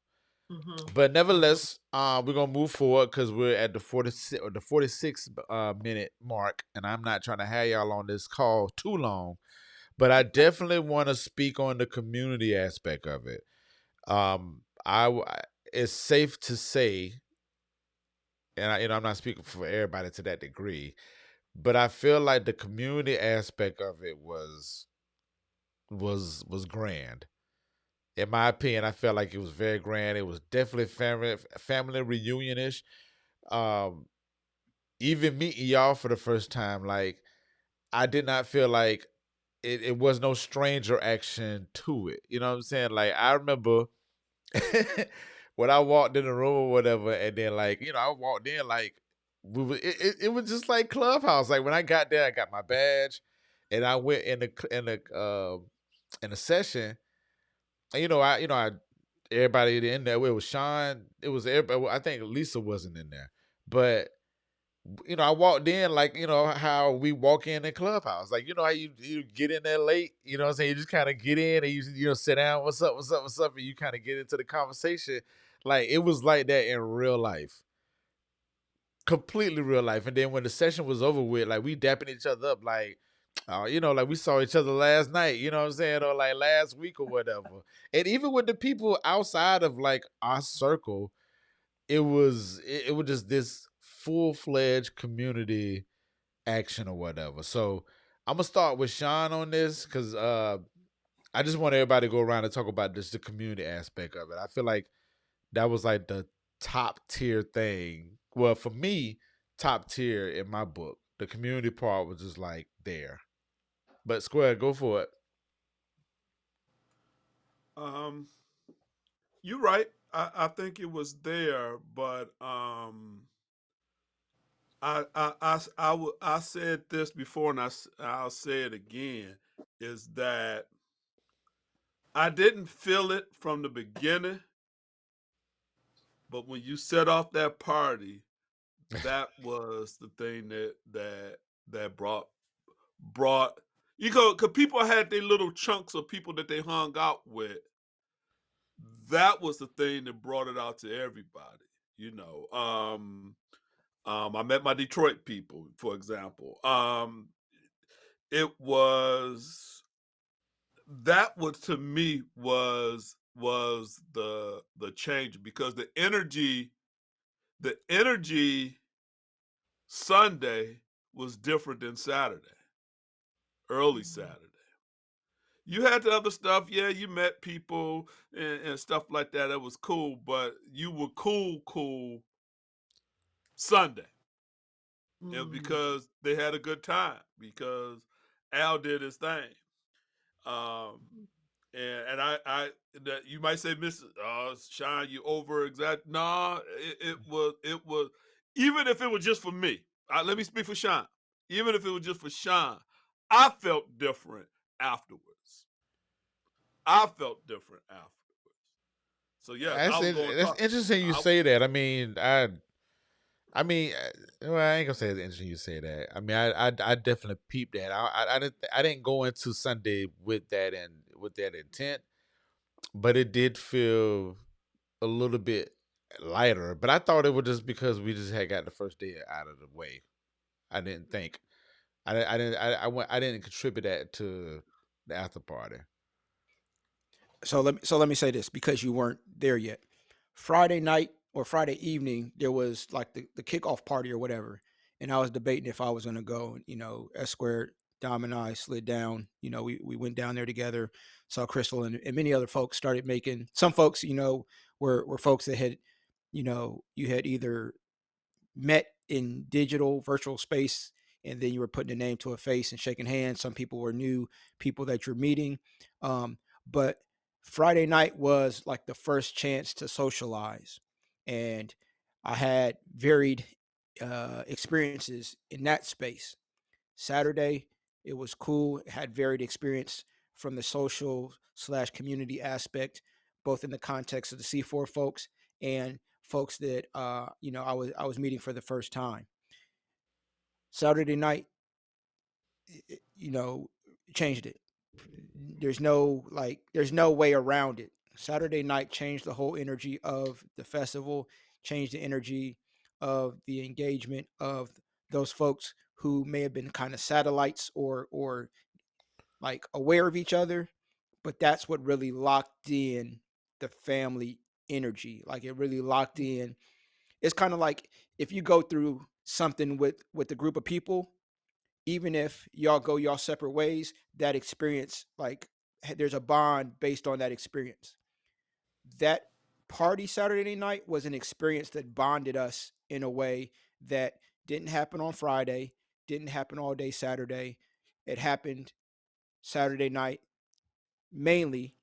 Mhm. but Mhm. nevertheless, we're gonna move forward because we're at the 46 minute mark, and I'm not trying to have y'all on this call too long, but I definitely want to speak on the community aspect of it. It's safe to say, and I'm not speaking for everybody to that degree, but I feel like the community aspect of it was grand. In my opinion, I felt like it was very grand. It was definitely family reunion ish. Um, Even meeting y'all for the first time, like I did not feel like it was no stranger action to it. You know what I'm saying? Like I remember when I walked in the room or whatever, and then I walked in like it was just like Clubhouse. Like when I got there, I got my badge, and I went in the session, and I everybody in there. It was Sean. It was everybody. I think Lisa wasn't in there, but I walked in like how we walk in Clubhouse. Like how you get in there late. You know what I'm saying? You just kind of get in and you sit down. What's up? What's up? What's up? And you kind of get into the conversation. Like it was like that in real life, completely real life. And then when the session was over with, like we dapping each other up, like. Like we saw each other last night, you know what I'm saying, or like last week or whatever. And even with the people outside of like our circle, it was just this full-fledged community action or whatever. So I'm gonna start with Sean on this because I just want everybody to go around and talk about just the community aspect of it. I feel like that was like the top tier thing. Well, for me, top tier in my book. The community part was just like there. But Square, go for it. Um, you're right. I think it was there, but I said this before, and I'll say it again. Is that I didn't feel it from the beginning, but when you set off that party, that was the thing that brought because people had their little chunks of people that they hung out with. That was the thing that brought it out to everybody. You know, I met my Detroit people, for example. It was that was to me was the change because the energy Sunday was different than Saturday, early Mhm. Saturday. You had the other stuff, yeah, you met people and stuff like that. That was cool, but you were cool Sunday. Mhm. Because they had a good time, because Al did his thing. Um, and that you might say, Mrs. Sean, you over exact. No, it was even if it was just for me. Let me speak for Sean. Even if it was just for Sean, I felt different afterwards. I felt different afterwards. So yes, I was going to That's talk. interesting you I, say that. I mean, well, I ain't gonna say it's interesting you say that. I mean, I definitely peeped that. I didn't go into Sunday with that and with that intent, but it did feel a little bit lighter. But I thought it was just because we just had got the first day out of the way. I didn't think. I didn't contribute that to the after party. So let me say this because you weren't there yet. Friday night or Friday evening, there was like the kickoff party or whatever, and I was debating if I was going to go. S Squared, Dom and I slid down. We went down there together, saw Crystal and many other folks started making. Some folks, were folks that had, you had either met in digital virtual space and then you were putting a name to a face and shaking hands. Some people were new people that you're meeting. But Friday night was like the first chance to socialize, and I had varied experiences in that space. Saturday, it was cool. It had varied experience from the social slash community aspect, both in the context of the C4 folks and folks that I was meeting for the first time. Saturday night, you know, changed it. There's no way around it. Saturday night changed the whole energy of the festival, changed the energy of the engagement of those folks who may have been kind of satellites or like aware of each other, but that's what really locked in the family energy. Like it really locked in. It's kind of like if you go through something with a group of people, even if y'all go y'all separate ways, that experience, like, there's a bond based on that experience. That party Saturday night was an experience that bonded us in a way that didn't happen on Friday, didn't happen all day Saturday. It happened Saturday night, mainly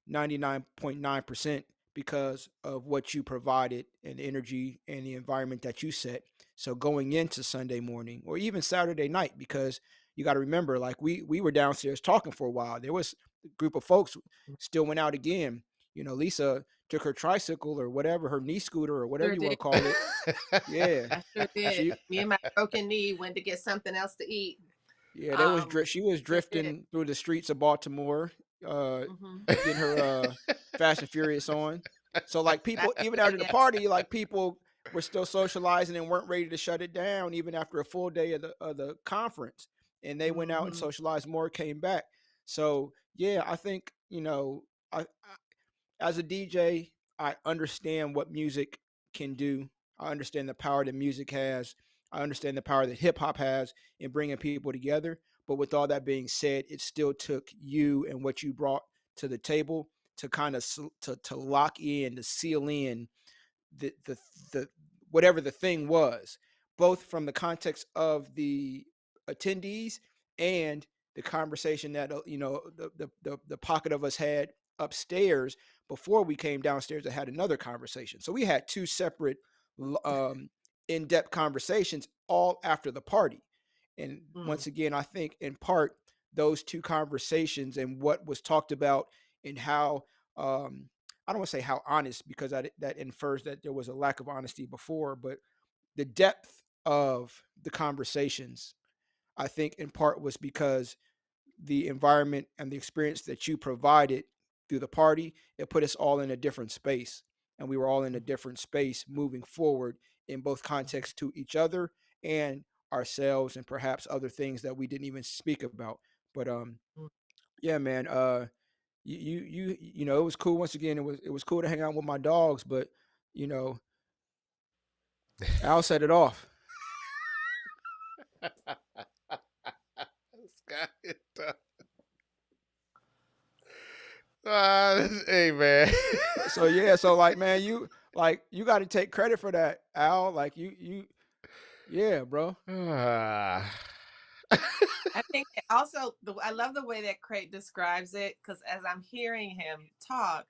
99.9% because of what you provided and the energy and the environment that you set. So going into Sunday morning or even Saturday night, because you got to remember, like we were downstairs talking for a while. There was a group of folks still went out again. Lisa took her tricycle or whatever, her knee scooter or whatever Sure you want did. to call it. Yeah, I sure did. she Me and my broken knee went to get something else to eat. yeah, they was she was Sure did. drifting through the streets of Baltimore, uh, Hmm. getting her Fast and Furious on. So like people, even after the Yeah. party, like people were still socializing and weren't ready to shut it down, even after a full day of the conference. And they went out and Hmm. socialized more, came back. So yeah, I think I as a DJ, I understand what music can do. I understand the power that music has. I understand the power that hip hop has in bringing people together. But with all that being said, it still took you and what you brought to the table to kind of to lock in, to seal in the the the whatever the thing was, both from the context of the attendees and the conversation that the pocket of us had upstairs before we came downstairs and had another conversation. So we had two separate in-depth conversations all after the party. And Mm. once again, I think in part those two conversations and what was talked about and how I don't want to say how honest because that infers that there was a lack of honesty before, but the depth of the conversations, I think in part was because the environment and the experience that you provided through the party, it put us all in a different space. and we were all in a different space moving forward in both context to each other and ourselves, and perhaps other things that we didn't even speak about. But yeah, man, you know, it was cool. Once again, it was cool to hang out with my dogs, but you know, Al set it off. Hey man. So yeah, so like, man, you got to take credit for that, Al. Like yeah, bro. I think also I love the way that Krate describes it, because as I'm hearing him talk,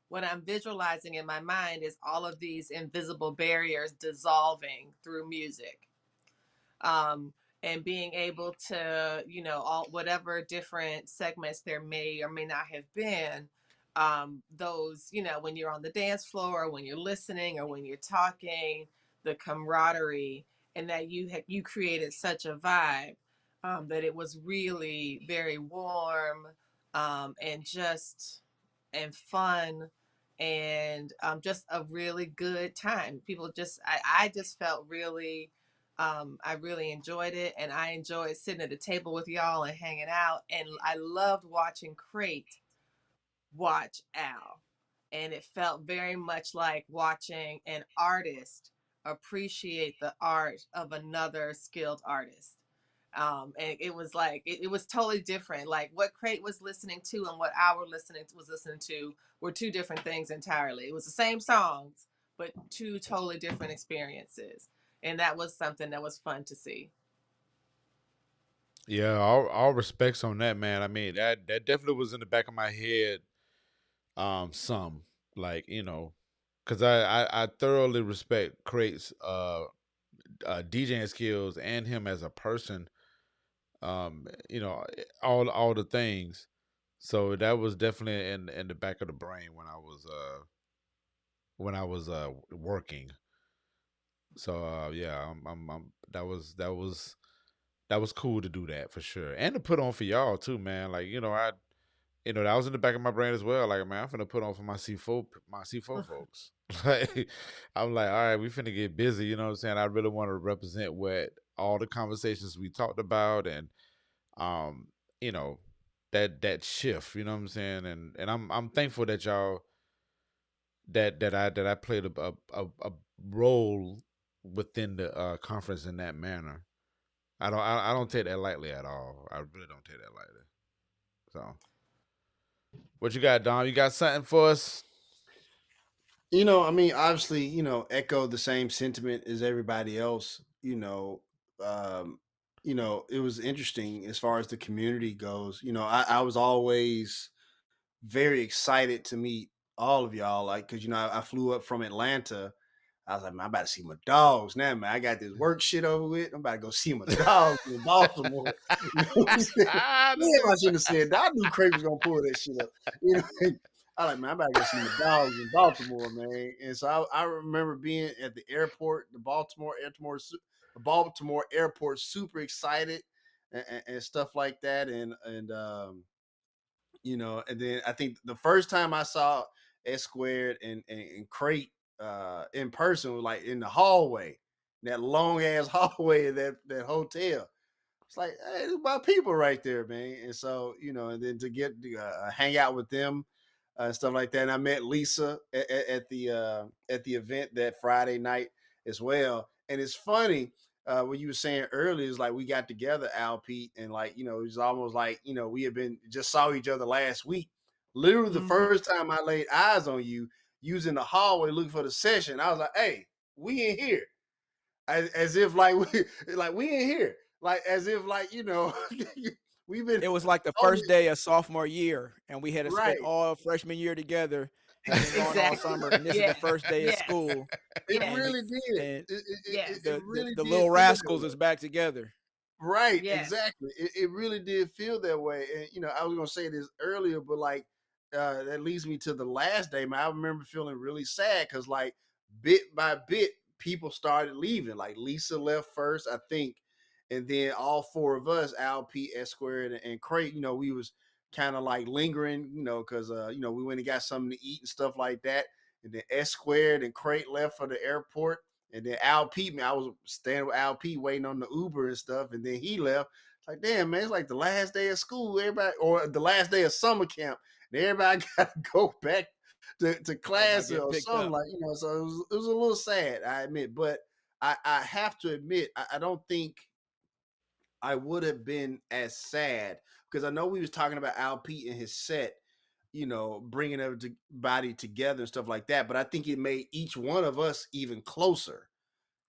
what I'm visualizing in my mind is all of these invisible barriers dissolving through music. Um, and being able to, all whatever different segments there may or may not have been, those, when you're on the dance floor, or when you're listening, or when you're talking, the camaraderie, and that you created such a vibe, that it was really very warm, and just and fun, and just a really good time. People just I just felt really, I really enjoyed it, and I enjoyed sitting at the table with y'all and hanging out, and I loved watching Krate watch Al, and it felt very much like watching an artist appreciate the art of another skilled artist. And it was like it was totally different. Like what Krate was listening to and what our was listening to were two different things entirely. It was the same songs, but two totally different experiences, and that was something that was fun to see. Yeah, all respects on that, man. I mean, that definitely was in the back of my head. Some like because I thoroughly respect Crate's DJing skills and him as a person. All the things. So that was definitely in the back of the brain when I was working. So yeah, that was cool to do that for sure, and to put on for y'all too, man. Like that was in the back of my brain as well. Like, man, I'm finna put on for my C4 folks. Like, I'm like, all right, we finna get busy. You know what I'm saying? I really want to represent what all the conversations we talked about, and um, you know, that shift. You know what I'm saying? And I'm thankful that y'all that I played a role within the conference in that manner. I don't take that lightly at all. I really don't take that lightly. So, what you got, Dom? You got something for us? I mean, obviously, echo the same sentiment as everybody else. Um, it was interesting as far as the community goes. I was always very excited to meet all of y'all, like, because I flew up from Atlanta. I was like, man, I'm about to see my dogs now, man. I got this work shit over with. I'm about to go see my dogs in Baltimore. You know what I'm saying? Damn, I shouldn't have said that. I knew Craig was gonna pull that shit up. I like, man, I'm about to go see my dogs in Baltimore, man. And so I remember being at the airport, the Baltimore airport, super excited and stuff like that. And then I think the first time I saw S Squared and Krate in person was like in the hallway, that long ass hallway of that hotel. It's like, hey, there's my people right there, man. And so, and then to get to hang out with them and stuff like that. And I met Lisa at the event that Friday night as well. And it's funny what you were saying earlier is like we got together, Al Pete, and like it was almost like we had been just saw each other last week. Literally, the first time I laid eyes on you, using the hallway looking for the session, I was like, "Hey, we in here," as if like we in here, like as if like we've been. It was like the first day of sophomore year, and we had to spend Right. all freshman year together, and been gone all summer, and this is the first day of school. It Yes. really did. And Yes. It really the did little feel that rascals way. is back together. Right, Yes. exactly. It really did feel that way. And I was gonna say this earlier, but like that leads me to the last day, man. I remember feeling really sad because like bit by bit, people started leaving. Like Lisa left first, I think, and then all four of us, Al, P, S Squared, and Crate, we was kind of like lingering, because we went and got something to eat and stuff like that. and then S Squared and Krate left for the airport. And then Al P, man, I was standing with Al P waiting on the Uber and stuff. And then he left. It's like, damn, man, it's like the last day of school, everybody, or the last day of summer camp. And everybody got to go back to class or something, like, so it was a little sad, I admit. But I have to admit, I don't think I would have been as sad, because I know we was talking about Al Pete and his set, bringing everybody together and stuff like that. But I think it made each one of us even closer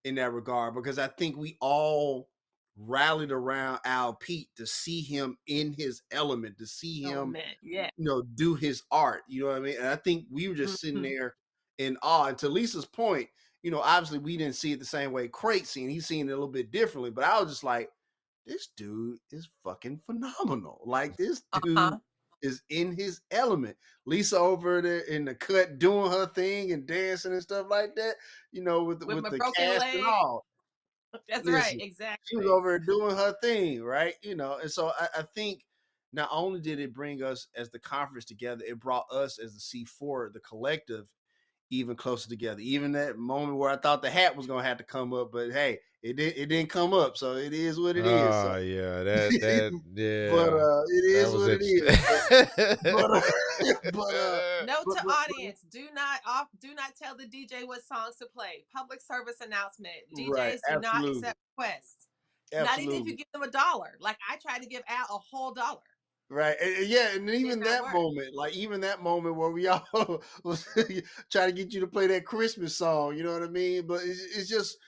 in that regard, because I think we all rallied around Al Pete to see him in his element, to see him, yeah, do his art. You know what I mean? And I think we were just sitting there in awe. And to Lisa's point, obviously we didn't see it the same way Krate seen. He's seen it a little bit differently, but I was just like, this dude is fucking phenomenal. Like, this dude is in his element. Lisa over there in the cut doing her thing and dancing and stuff like that, with the broken cast leg. and all. That's right, exactly. She was over there doing her thing, right? And so I think not only did it bring us as the conference together, it brought us as the C4, the collective, even closer together. Even that moment where I thought the hat was gonna have to come up, but hey, it didn't come up, so it is what it is. So. Yeah, that yeah. But it is what it is. Note to audience: do not tell the DJ what songs to play. Public service announcement: DJs right, do not accept requests. Not even if you give them $1. Like, I tried to give Al a whole $1. Right. Yeah, and even that moment where we all was trying to get you to play that Christmas song, you know what I mean? But it was just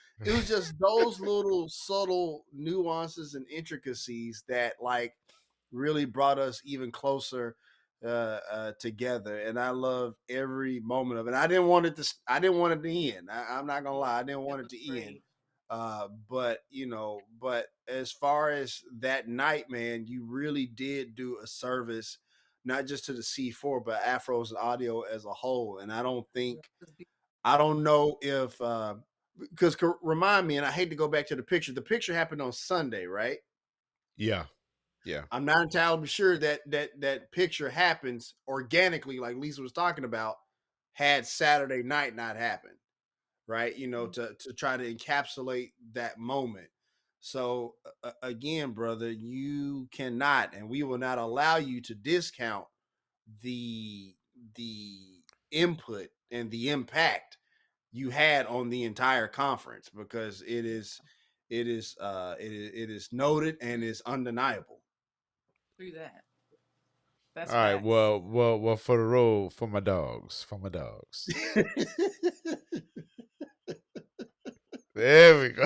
those little subtle nuances and intricacies that, like, really brought us even closer together. And I loved every moment of it. I didn't want it to end. I'm not gonna lie, I didn't want it to end. But as far as that night, man, you really did do a service, not just to the C4, but Afros and audio as a whole. And I don't know if because remind me, and I hate to go back to the picture. The picture happened on Sunday, right? Yeah. I'm not entirely sure that picture happens organically, like Lisa was talking about, had Saturday night not happened. Right, to try to encapsulate that moment. So again, brother, you cannot, and we will not allow you to discount the input and the impact you had on the entire conference, because it is noted and is undeniable. Through that. That's all right. facts. Well, for the road, for my dogs. There we go.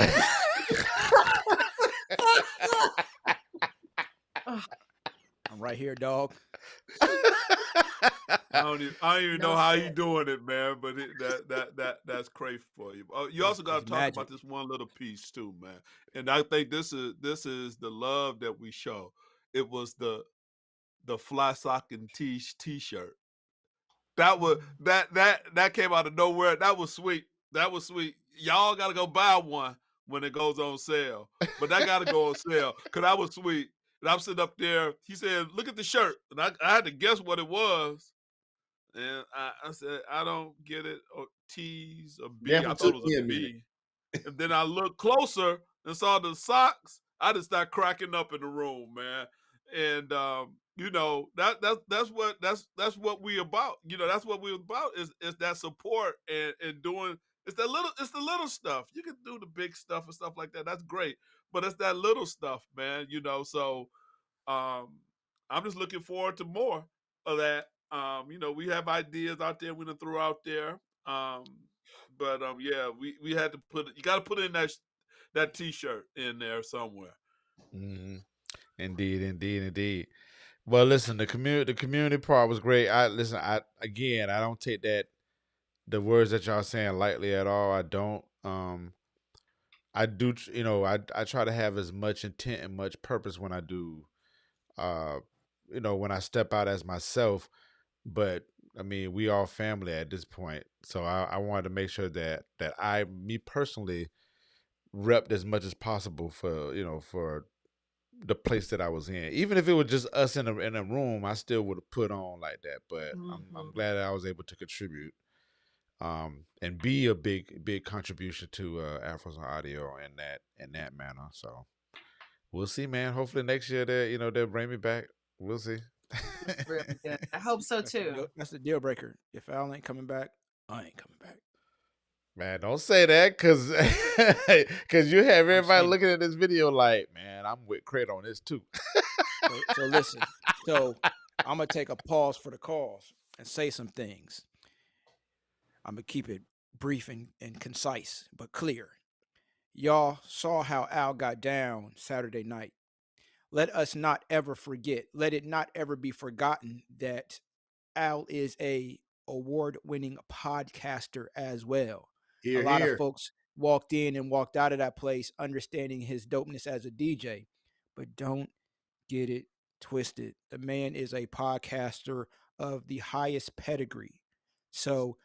I'm right here, dog. I don't even know how you doing it, man. But that's crazy for you. You also got to talk about this one little piece too, man. And I think this is the love that we show. It was the fly sock and t-shirt. That was that came out of nowhere. That was sweet. Y'all got to go buy one when it goes on sale. But that got to go on sale, because that was sweet. And I'm sitting up there. He said, "Look at the shirt," and I had to guess what it was. And I said, "I don't get it." Or T's or B. I thought it was a B. And then I looked closer and saw the socks. I just started cracking up in the room, man. And that's what we about. That's what we about is that support and doing. It's the little stuff. You can do the big stuff and stuff like that. That's great, but it's that little stuff, man. So I'm just looking forward to more of that. We have ideas out there we done threw out there. But yeah, we had to you got to put in that T-shirt in there somewhere. Mm-hmm. Indeed. Well, listen, the community part was great. I don't take the words that y'all saying lightly at all. I don't. I do. I try to have as much intent and much purpose when I do. When I step out as myself. But I mean, we all family at this point, so I wanted to make sure that me personally, repped as much as possible for the place that I was in. Even if it was just us in a room, I still would have put on like that. But I'm glad that I was able to contribute. and be a big contribution to Afros on audio in that manner. So we'll see, man. Hopefully next year they'll bring me back. We'll see. That's really good. I hope so too. That's the deal breaker. If Al ain't coming back, I ain't coming back. Man, don't say that, cause you have everybody saying. looking at this video like, man, I'm with Krate on this too. So listen. So I'm gonna take a pause for the cause and say some things. I'm gonna keep it brief and concise, but clear. Y'all saw how Al got down Saturday night. Let us not ever forget. Let it not ever be forgotten that Al is a award-winning podcaster as well. Here, A lot of here. folks walked in and walked out of that place understanding his dopeness as a DJ, but don't get it twisted. The man is a podcaster of the highest pedigree. So,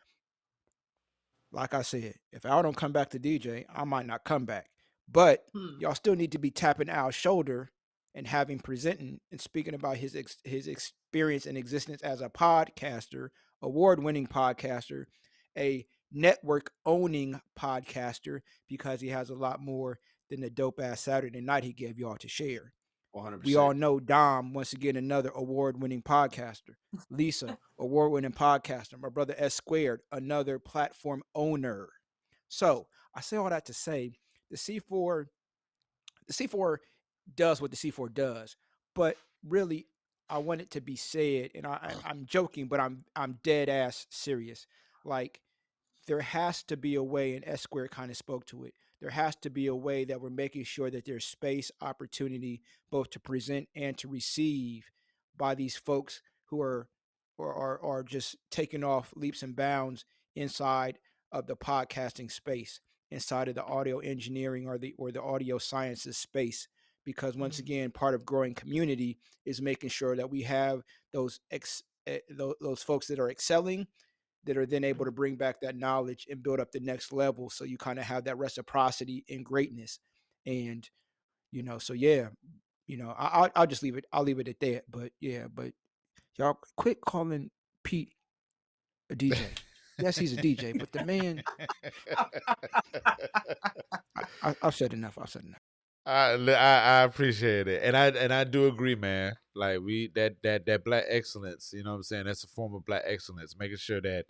like I said, if Al don't come back to DJ, I might not come back. But y'all still need to be tapping Al's shoulder and having presenting and speaking about his experience and existence as a podcaster, award-winning podcaster, a network owning podcaster, because he has a lot more than the dope ass Saturday night he gave y'all to share. 100%. We all know Dom, once again, another award-winning podcaster. Lisa, award-winning podcaster. My brother S Squared, another platform owner. So I say all that to say the C4 does what the C4 does, but really, I want it to be said, and I'm joking, but I'm dead ass serious. Like, there has to be a way, and S Squared kind of spoke to it. There has to be a way that we're making sure that there's space, opportunity, both to present and to receive by these folks who are just taking off leaps and bounds inside of the podcasting space, inside of the audio engineering or the audio sciences space. Because once again, part of growing community is making sure that we have those those folks that are excelling, that are then able to bring back that knowledge and build up the next level. So you kind of have that reciprocity and greatness. And, so yeah, I'll just leave it. I'll leave it at that. But yeah, but y'all quit calling Pete a DJ. Yes, he's a DJ, but the man, I've said enough. I've said enough. I appreciate it, and I do agree, man. Like that black excellence, you know what I'm saying? That's a form of black excellence, making sure that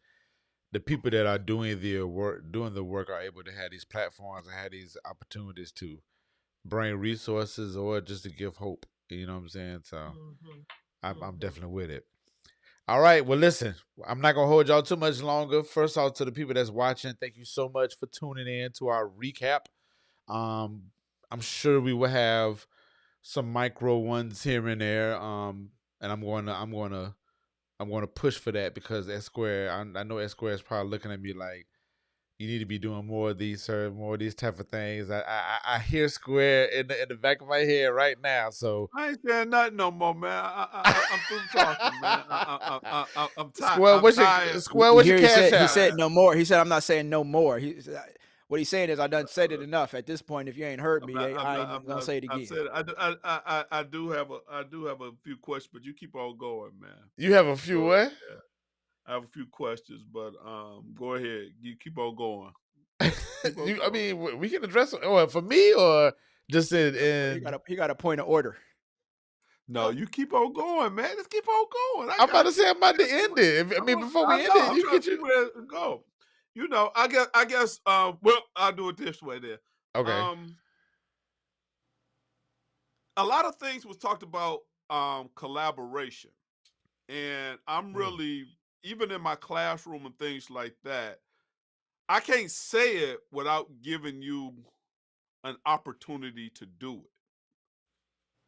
the people that are doing the work are able to have these platforms and have these opportunities to bring resources or just to give hope. You know what I'm saying? So I'm definitely with it. All right. Well, listen, I'm not gonna hold y'all too much longer. First off, to the people that's watching, thank you so much for tuning in to our recap. I'm sure we will have some micro ones here and there. And I'm gonna push for that because S Square, I know S Square is probably looking at me like, you need to be doing more of these, sir, more of these type of things. I hear Square in the back of my head right now. So I ain't saying nothing no more, man. I'm through talking, man. I'm tired. Square, I'm tired. Square, You what's your hear cash he out? said no more. He said I'm not saying no more. What he's saying is I done said it enough. At this point, if you ain't heard me, I ain't gonna say it again. I do have a few questions, but you keep on going, man. You have a few what? Yeah. I have a few questions, but go ahead. You keep on going. I mean, we can address it. Or for me, or just in. He got a point of order. No, you keep on going, man. Just keep on going. I'm about to say I'm about to end it. Before we end it, you get your ready to go. I guess. Well, I'll do it this way then. Okay. A lot of things was talked about collaboration, and I'm really, even in my classroom and things like that, I can't say it without giving you an opportunity to do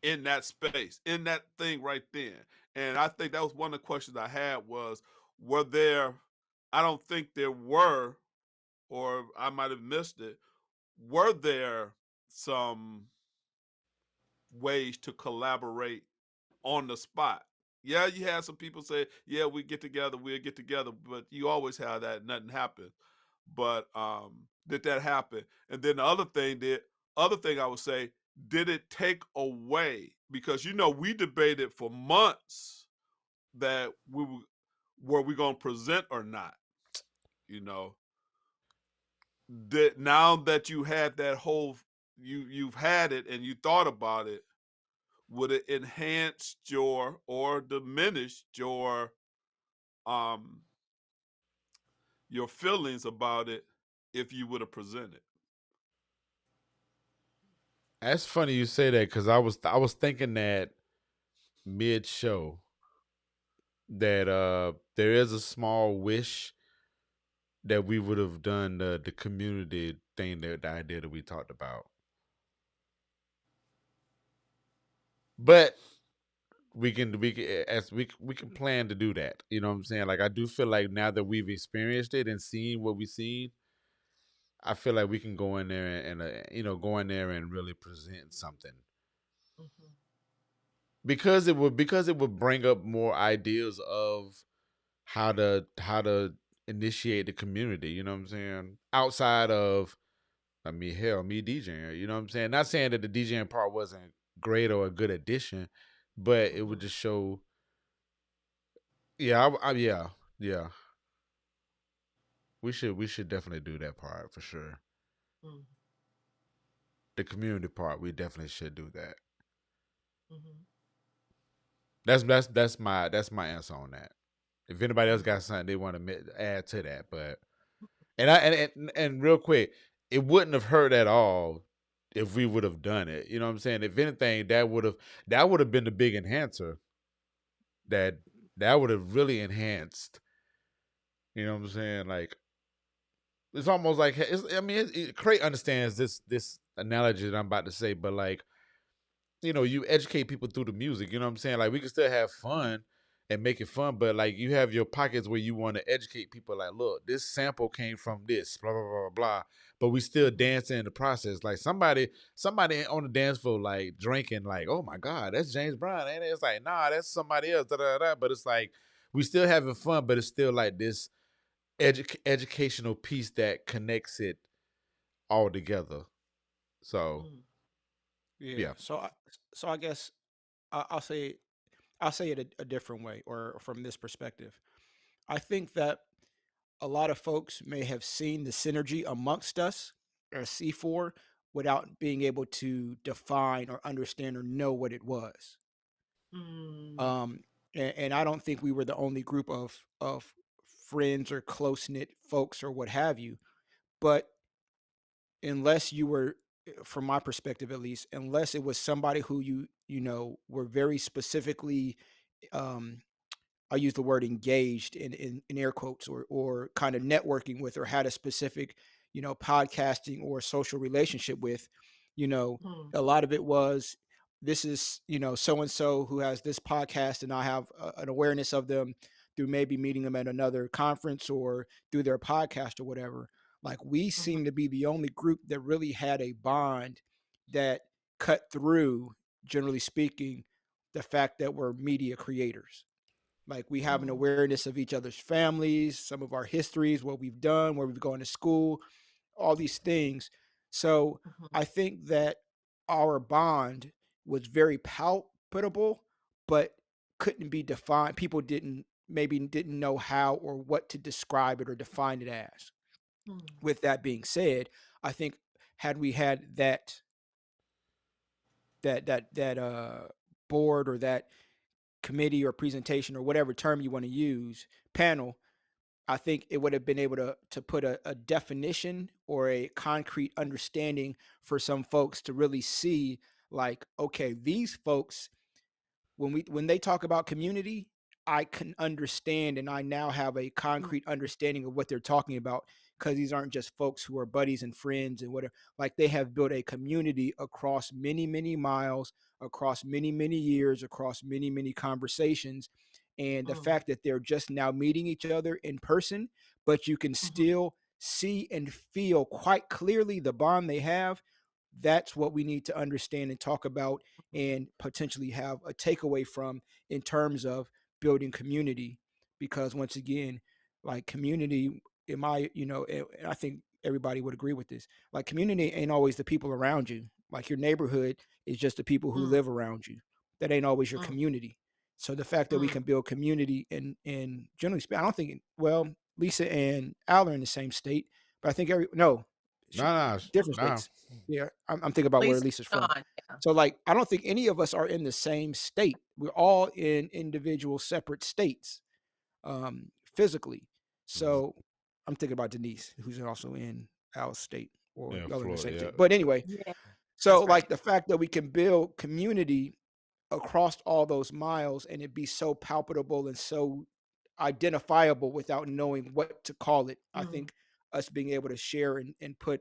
it in that space, in that thing right then. And I think that was one of the questions I had was, were there, I don't think there were, or I might have missed it, were there some ways to collaborate on the spot? Yeah, you had some people say, yeah, we'll get together, but you always have that, nothing happens. But did that happen? And then the other thing I would say, did it take away? Because we debated for months that were we going to present or not. You know, that now that you had that whole, you've had it and you thought about it, would it enhance your or diminished um your feelings about it if you would have presented? That's funny you say that because I was thinking that mid show that there is a small wish that we would have done the community thing, that the idea that we talked about. But we can plan to do that. You know what I'm saying? Like I do feel like now that we've experienced it and seen what we've seen, I feel like we can go in there go in there and really present something. Mhm. Because it would bring up more ideas of how to initiate the community, you know what I'm saying? Outside of, I mean, hell, me DJing, you know what I'm saying? Not saying that the DJing part wasn't great or a good addition, but it would Mhm. just show. Yeah. We should definitely do that part for sure. Mhm. The community part, we definitely should do that. Mhm. That's my answer on that. If anybody else Mhm. got something they want to add to that, but and real quick, it wouldn't have hurt at all if we would have done it. You know what I'm saying? If anything, that would have been the big enhancer. That that would have really enhanced. You know what I'm saying? Like it's almost like I mean, Crate understands this analogy that I'm about to say, but like you educate people through the music. You know what I'm saying? Like we can still have fun and make it fun, but like you have your pockets where you want to educate people. Like, look, this sample came from this, blah blah blah blah. But we still Mhm. dancing in the process. Like somebody on the dance floor, like drinking, like, oh my god, that's James Brown, and it's like, nah, that's somebody else. Da, da, da. But it's like we still having fun, but it's still like this educational piece that connects it all together. So Mhm. Yeah. yeah. So I guess I'll say it a different way, or from this perspective. I think that a lot of folks may have seen the synergy amongst us or C4 without being able to define or understand or know what it was. Mhm. Um, and I don't think we were the only group of friends or close knit folks or what have you. But unless you were, from my perspective at least, unless it was somebody who were very specifically, um, I use the word engaged in air quotes, or kind of networking with, or had a specific, podcasting or social relationship with, you know, Mhm. a lot of it was, this is, so and so who has this podcast, and I have an awareness of them through maybe meeting them at another conference or through their podcast or whatever. Like, we Mhm. seem to be the only group that really had a bond that cut through, generally speaking, the fact that we're media creators. Like, we have an Mhm. awareness of each other's families, some of our histories, what we've done, where we've gone to school, all these things. So Mhm. I think that our bond was very palpable, but couldn't be defined. People didn't know how or what to describe it or define it as. Mhm. With that being said, I think, had we had that board, or that committee or presentation, or whatever term you want to use, panel, I think it would have been able to put a definition or a concrete understanding for some folks to really see, like, okay, these folks, when they talk about community, I can understand, and I now have a Mhm. concrete understanding of what they're talking about, because these aren't just folks who are buddies and friends and whatever. Like, they have built a community across many, many miles, across many, many years, across many, many conversations. And the Mhm. fact that they're just now meeting each other in person, but you can Mhm. still see and feel quite clearly the bond they have. That's what we need to understand and talk about, and potentially have a takeaway from, in terms of building community. Because once again, like, community, in my, and I think everybody would agree with this, like, community ain't always the people around you. Like, your neighborhood is just the people who Mhm. live around you. That ain't always your Mhm. community. So the fact that we Mhm. can build community, and generally speaking, I don't think, well, Lisa and Al are in the same state, but I think different Nah. states. Yeah, I'm thinking about where Lisa Lisa's and from. Shawn, yeah. So like, I don't think any of us are in the same state. We're all in individual separate states, physically. So I'm thinking about Denise, who's also in Al's state, or Yeah, y'all are in the Florida. same Yeah. state. But anyway, Yeah, so that's right. like the fact that we can build community across all those miles and it be so palpable and so identifiable without knowing what to call it. I think us being able to share and put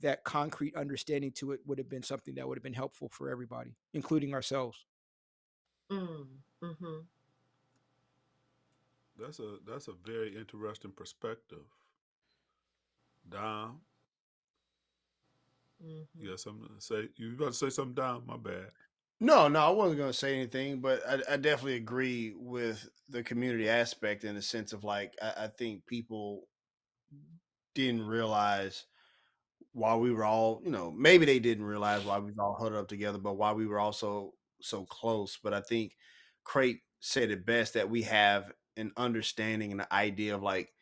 that concrete understanding to it would have been something that would have been helpful for everybody, including ourselves. Mm-hmm. That's a very interesting perspective. Dom, you Mm-hmm. got something to say? You about to say something, Dom? My bad. No, I wasn't going to say anything, but I definitely agree with the community aspect in the sense of like, I think people didn't realize why we were all, maybe they didn't realize why we were all huddled up together, but why we were also so close. But I think Crate said it best that we have an understanding and an idea of like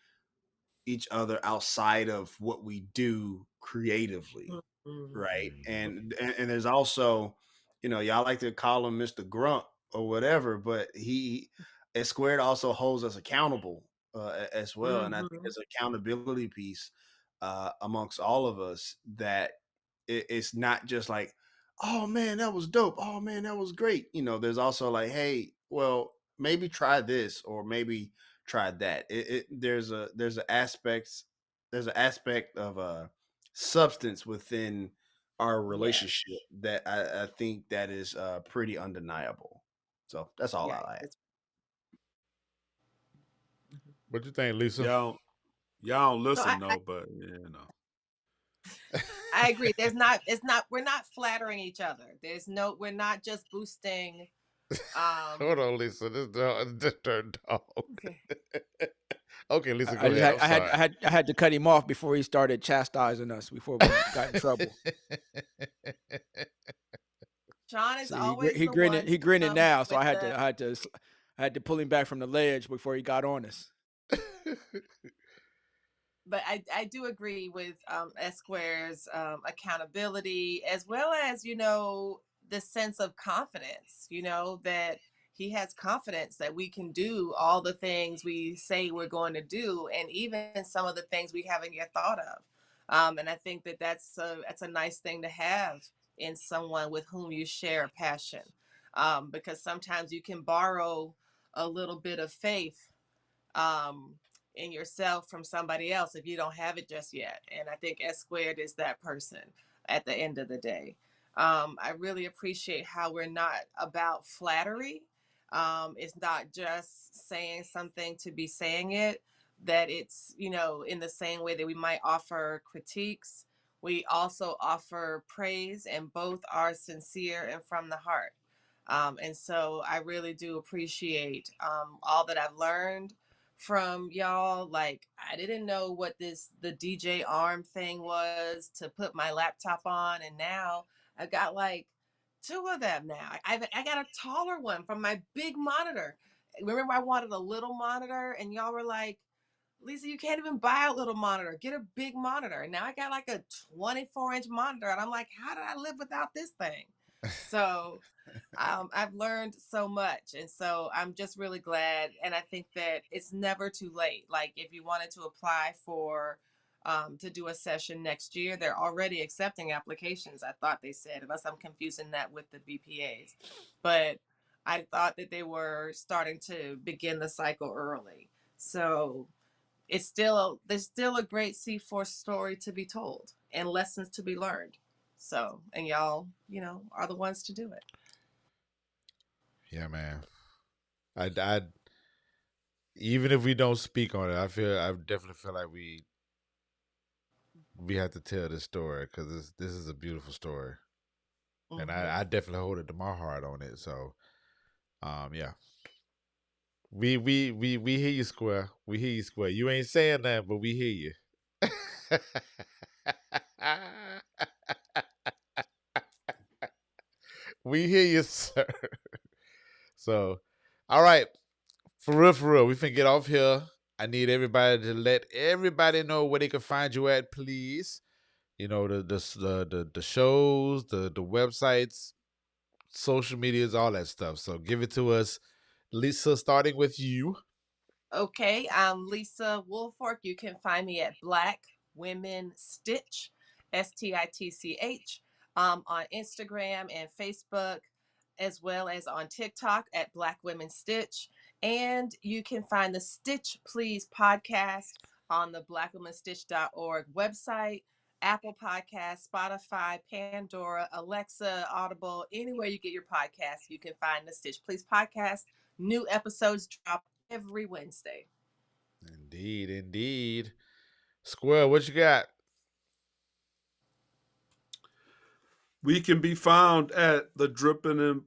each other outside of what we do creatively, Mm-hmm. right? Mhm. And there's also, y'all like to call him Mr. Grunt or whatever, but he at Squared also holds us accountable as well. And I think Mm-hmm. there's an accountability piece amongst all of us that it's not just like, oh man, that was dope. Oh man, that was great. There's also like, hey, well, maybe try this or maybe try that. There's an aspect of substance within our Yes. relationship that I think that is pretty undeniable. So that's all Yeah. I add. Mhm. What you think, Lisa? Y'all don't No, listen though, but I agree. It's not we're not flattering each other. We're not just boosting Hold on, Lisa. This turned dog. okay. Okay, I, Lisa, I go just ahead. had I'm I had I sorry. had I had to cut him off before he started chastising us before we got in trouble. Shawn is See, always he the one grinning he who grinning comes now, so with the I had to pull him back from the ledge before he got on us. but I do agree with S Square's accountability as well as the sense of confidence. That he has confidence that we can do all the things we say we're going to do, and even some of the things we haven't yet thought of. And I think that that's a nice thing to have in someone with whom you share a passion, because sometimes you can borrow a little bit of faith um, in yourself from somebody else if you don't have it just yet. And I think S Squared is that person at the end of the day. I really appreciate how we're not about flattery. It's not just saying something to be saying it, that it's, in the same way that we might offer critiques, we also offer praise, and both are sincere and from the heart. And so I really do appreciate all that I've learned from y'all. Like, I didn't know what the DJ arm thing was to put my laptop on, and now I got like two of them now. I got a taller one from my big monitor. Remember, I wanted a little monitor, and y'all were like, Lisa, you can't even buy a little monitor. Get a big monitor. And now I got like a 24-inch monitor, and I'm like, how did I live without this thing? So I've learned so much. And so I'm just really glad. And I think that it's never too late. Like, if you wanted to apply to do a session next year, they're already accepting applications. I thought they said, unless I'm confusing that with the BPAs. But I thought that they were starting to begin the cycle early. So there's still a great C4 story to be told and lessons to be learned. So, and y'all, are the ones to do it. Yeah, man. I even if we don't speak on it, I definitely feel like we have to tell this story because this is a beautiful story, and Mm-hmm. I definitely hold it to my heart on it. So, yeah, we hear you, Square. We hear you, Square. You ain't saying that, but we hear you. We hear you, sir. So, all right, for real, we finna get off here. I need everybody to let everybody know where they can find you at, please. You know, the shows, the websites, social medias, all that stuff. So give it to us. Lisa, starting with you. Okay, I'm Lisa Woolfork. You can find me at Black Women Stitch, STITCH, on Instagram and Facebook, as well as on TikTok at Black Women Stitch. And you can find the Stitch Please podcast on the blackwomenstitch.org website, Apple Podcasts, Spotify, Pandora, Alexa, Audible, anywhere you get your podcast, you can find the Stitch Please podcast. New episodes drop every Wednesday. Indeed, indeed. Squirrel, what you got? We can be found at the Drippin' and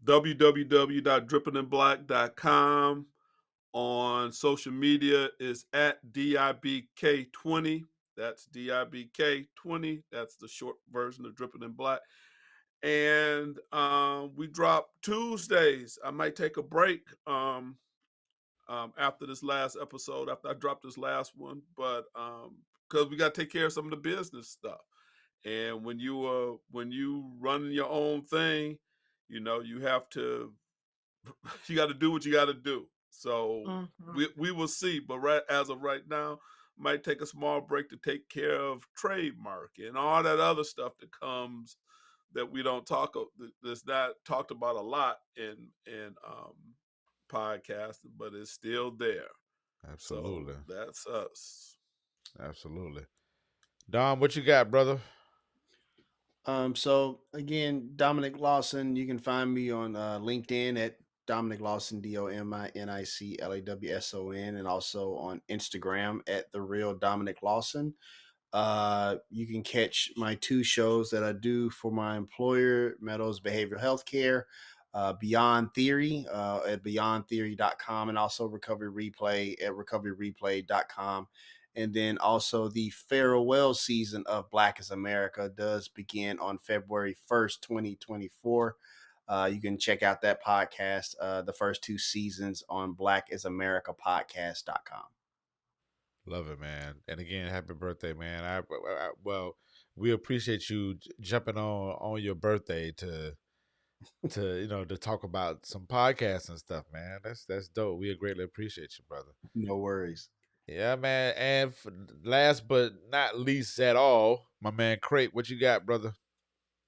www.drippinandblack.com. On social media is at DIBK20. That's DIBK20. That's the short version of Drippin' and Black. And we drop Tuesdays. I might take a break after this last episode, after I drop this last one, but because we got to take care of some of the business stuff. And when you run your own thing, you know, you have to you got to do what you got to do. So we will see. But as of right now, might take a small break to take care of trademark and all that other stuff that comes that we don't that's not talked about a lot in podcasting, but it's still there. Absolutely. So that's us. Absolutely. Dom, what you got, brother? So again, Dominic Lawson. You can find me on LinkedIn at Dominic Lawson, DOMINICLAWSON, and also on Instagram at The Real Dominic Lawson. You can catch my two shows that I do for my employer, Meadows Behavioral Health Care, Beyond Theory at beyondtheory.com, and also Recovery Replay at recoveryreplay.com. And then also the farewell season of Black is America does begin on February 1st, 2024. You can check out that podcast, the first two seasons on blackisamericapodcast.com. Love it, man. And again, happy birthday, man. Well, we appreciate you jumping on your birthday to to talk about some podcasts and stuff, man. That's dope. We greatly appreciate you, brother. No worries. Yeah, man. And last but not least at all, my man Krate, what you got, brother?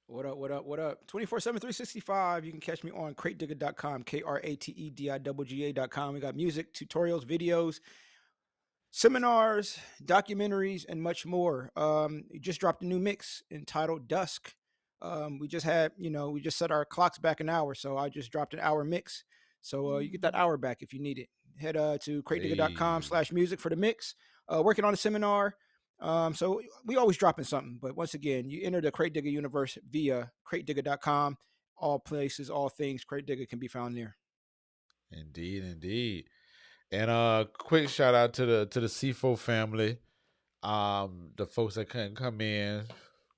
What up, what up, what up? 24/7, 365. You can catch me on kratedigga.com, KRATEDIGGA.com. We got music, tutorials, videos, seminars, documentaries, and much more. We just dropped a new mix entitled Dusk. We just set our clocks back an hour, so I just dropped an hour mix. So you get that hour back if you need it. Head to kratedigga.com/music for the mix. Working on a seminar. So we always dropping something, but once again, you enter the Krate Digga universe via kratedigga.com. All places, all things Krate Digga can be found there. Indeed, indeed. And quick shout out to the C4 family. The folks that couldn't come in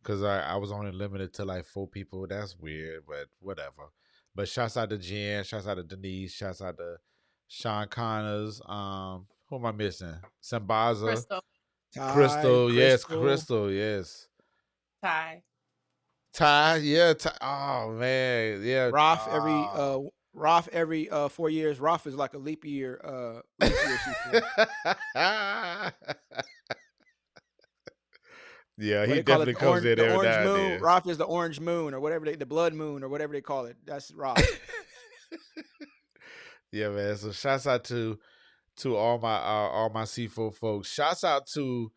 because I was only limited to like 4 people. That's weird, but whatever. But shouts out to Jen, shouts out to Denise, shouts out to Sean Connors. Who am I missing? Sambaza. Crystal, yes, Crystal, yes. Ty, yeah. Oh man, yeah. Roth every 4 years. Roth is like a leap year. Yeah, he definitely comes in every orange now and moon. then. Roth is the orange moon or whatever the blood moon or whatever they call it. That's Roth. Yeah, man. So shouts out to all my C4 folks. Shouts out to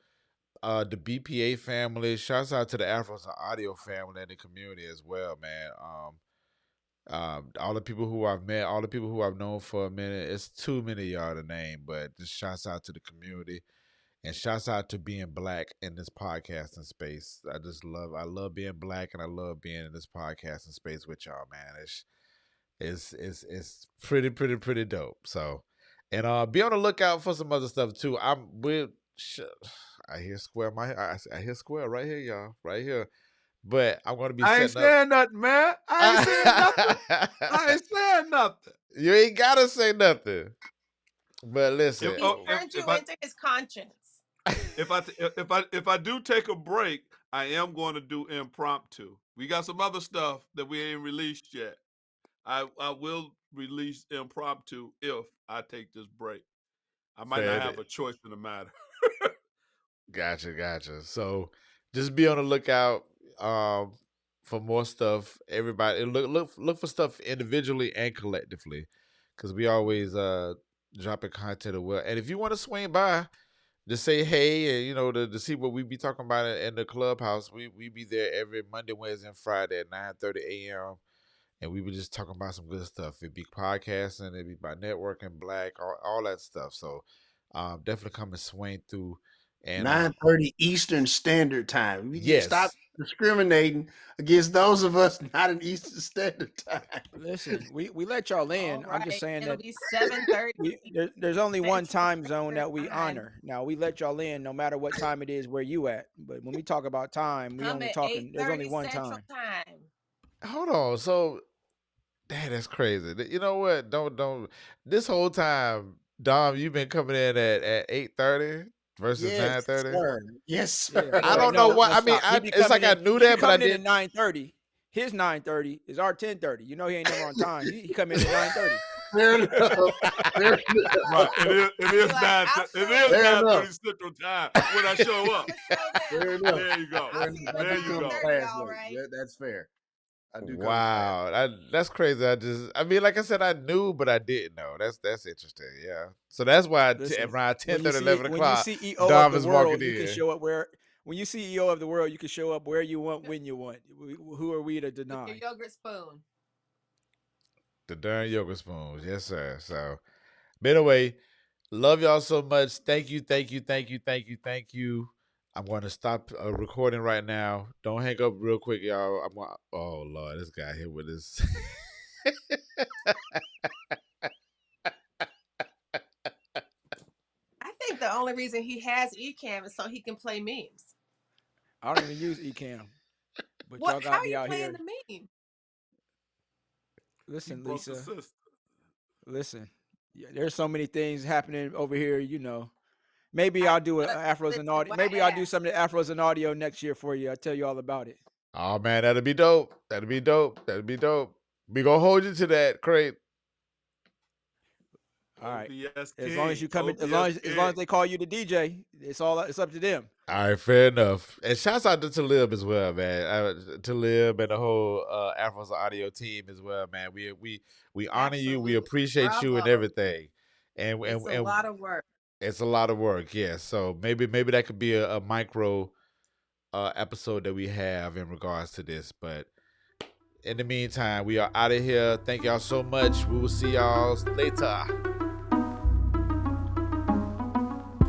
the BPA family. Shouts out to the Afros and Audio family and the community as well, man. All the people who I've met, all the people who I've known for a minute. It's too many y'all to name, but just shouts out to the community. And shouts out to being Black in this podcasting space. I love being Black, and I love being in this podcasting space with y'all, man. It's pretty dope. So, and be on the lookout for some other stuff too. I hear Square I hear Square right here, y'all, right here. But I'm gonna be. I ain't saying nothing, man. I ain't saying nothing. I ain't saying nothing. You ain't gotta say nothing. But listen, He's turned you into his conscience. if I do take a break, I am going to do impromptu. We got some other stuff that we ain't released yet. I will release impromptu if I take this break. I might not have a choice in the matter. Gotcha. So just be on the lookout for more stuff. Everybody look for stuff individually and collectively, because we always dropping content as well. And if you want to swing by, just say hey, and to see what we be talking about in the clubhouse. We be there every Monday, Wednesday, and Friday at 9:30 a.m. And we were just talking about some good stuff. It'd be podcasting, it'd be about networking, black, all that stuff. So definitely come and swing through. And 9:30 Eastern Standard Time. We yes, stop discriminating against those of us not in Eastern Standard Time. Listen, we let y'all in. All I'm just right, saying it'll that be 7:30. there's only one Central time zone that we Standard Time. honor. Now we let y'all in no matter what time it is where you at. But when we talk about time, we Come only at talking. There's only 8:30 one Central time. Time. hold on. So, that's crazy. You know what? Don't. This whole time, Dom, you've been coming in at 8:30 versus Yes, 9:30. sir. Yes, sir. Yeah, I wait, don't know no, why. no, I mean, stop. He be it's like coming I in. knew He that, be but I coming in at didn't. 9:30. His 9:30 is our 10:30. You know he ain't never on time. He come in at 9:30. Fair enough. Fair enough. Right. It is Like, 9. I'll It show is you. Fair 9:30 enough. Central Time when I show I'm up. gonna show Fair them. enough. There you go. I'll see you I There at you do come go. 9:30. class All late. right. Yeah, that's fair. I do come class. Wow, that's crazy. I mean, like I said, I knew, but I didn't know. That's interesting. Yeah. So that's why Listen, around 10, when you 11 o'clock, CEO Dom of the is walking world, you can in. show up where. When you CEO of the world, you can show up where you want, when you want. Who are we to With your deny? yogurt spoon. The darn yoga spoons. Yes, sir. So, but anyway, love y'all so much. Thank you. I'm going to stop recording right now. Don't hang up real quick, y'all. Oh, Lord, this guy here with this. I think the only reason he has Ecamm is so he can play memes. I don't even use Ecamm, but y'all How got are me you out playing here. the meme? Listen, He broke the Lisa. system. Listen, yeah, there's so many things happening over here. Maybe I'll do Afros and audio. Maybe I'll do some of the Afros and audio next year for you. I'll tell you all about it. Oh, man, that'd be dope. We gonna hold you to that, Krate. All right. OBS As long as King. you come in, as long as they call you the DJ, it's up to them. All right, fair enough. And shouts out to Talib as well, man. Talib and the whole Afros Audio team as well, man. We honor you. We Absolutely. appreciate you and Bravo. everything. And It's a lot of work. It's a lot of work, yes. So maybe that could be a micro episode that we have in regards to this. But in the meantime, we are out of here. Thank y'all so much. We will see y'all later.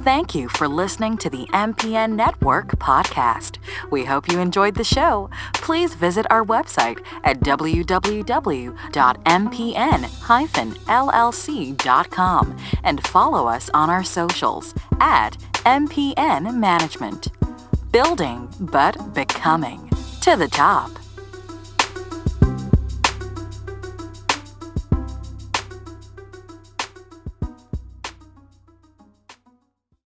Thank you for listening to the MPN Network podcast. We hope you enjoyed the show. Please visit our website at www.mpn-llc.com and follow us on our socials at MPN Management. Building but becoming to the top.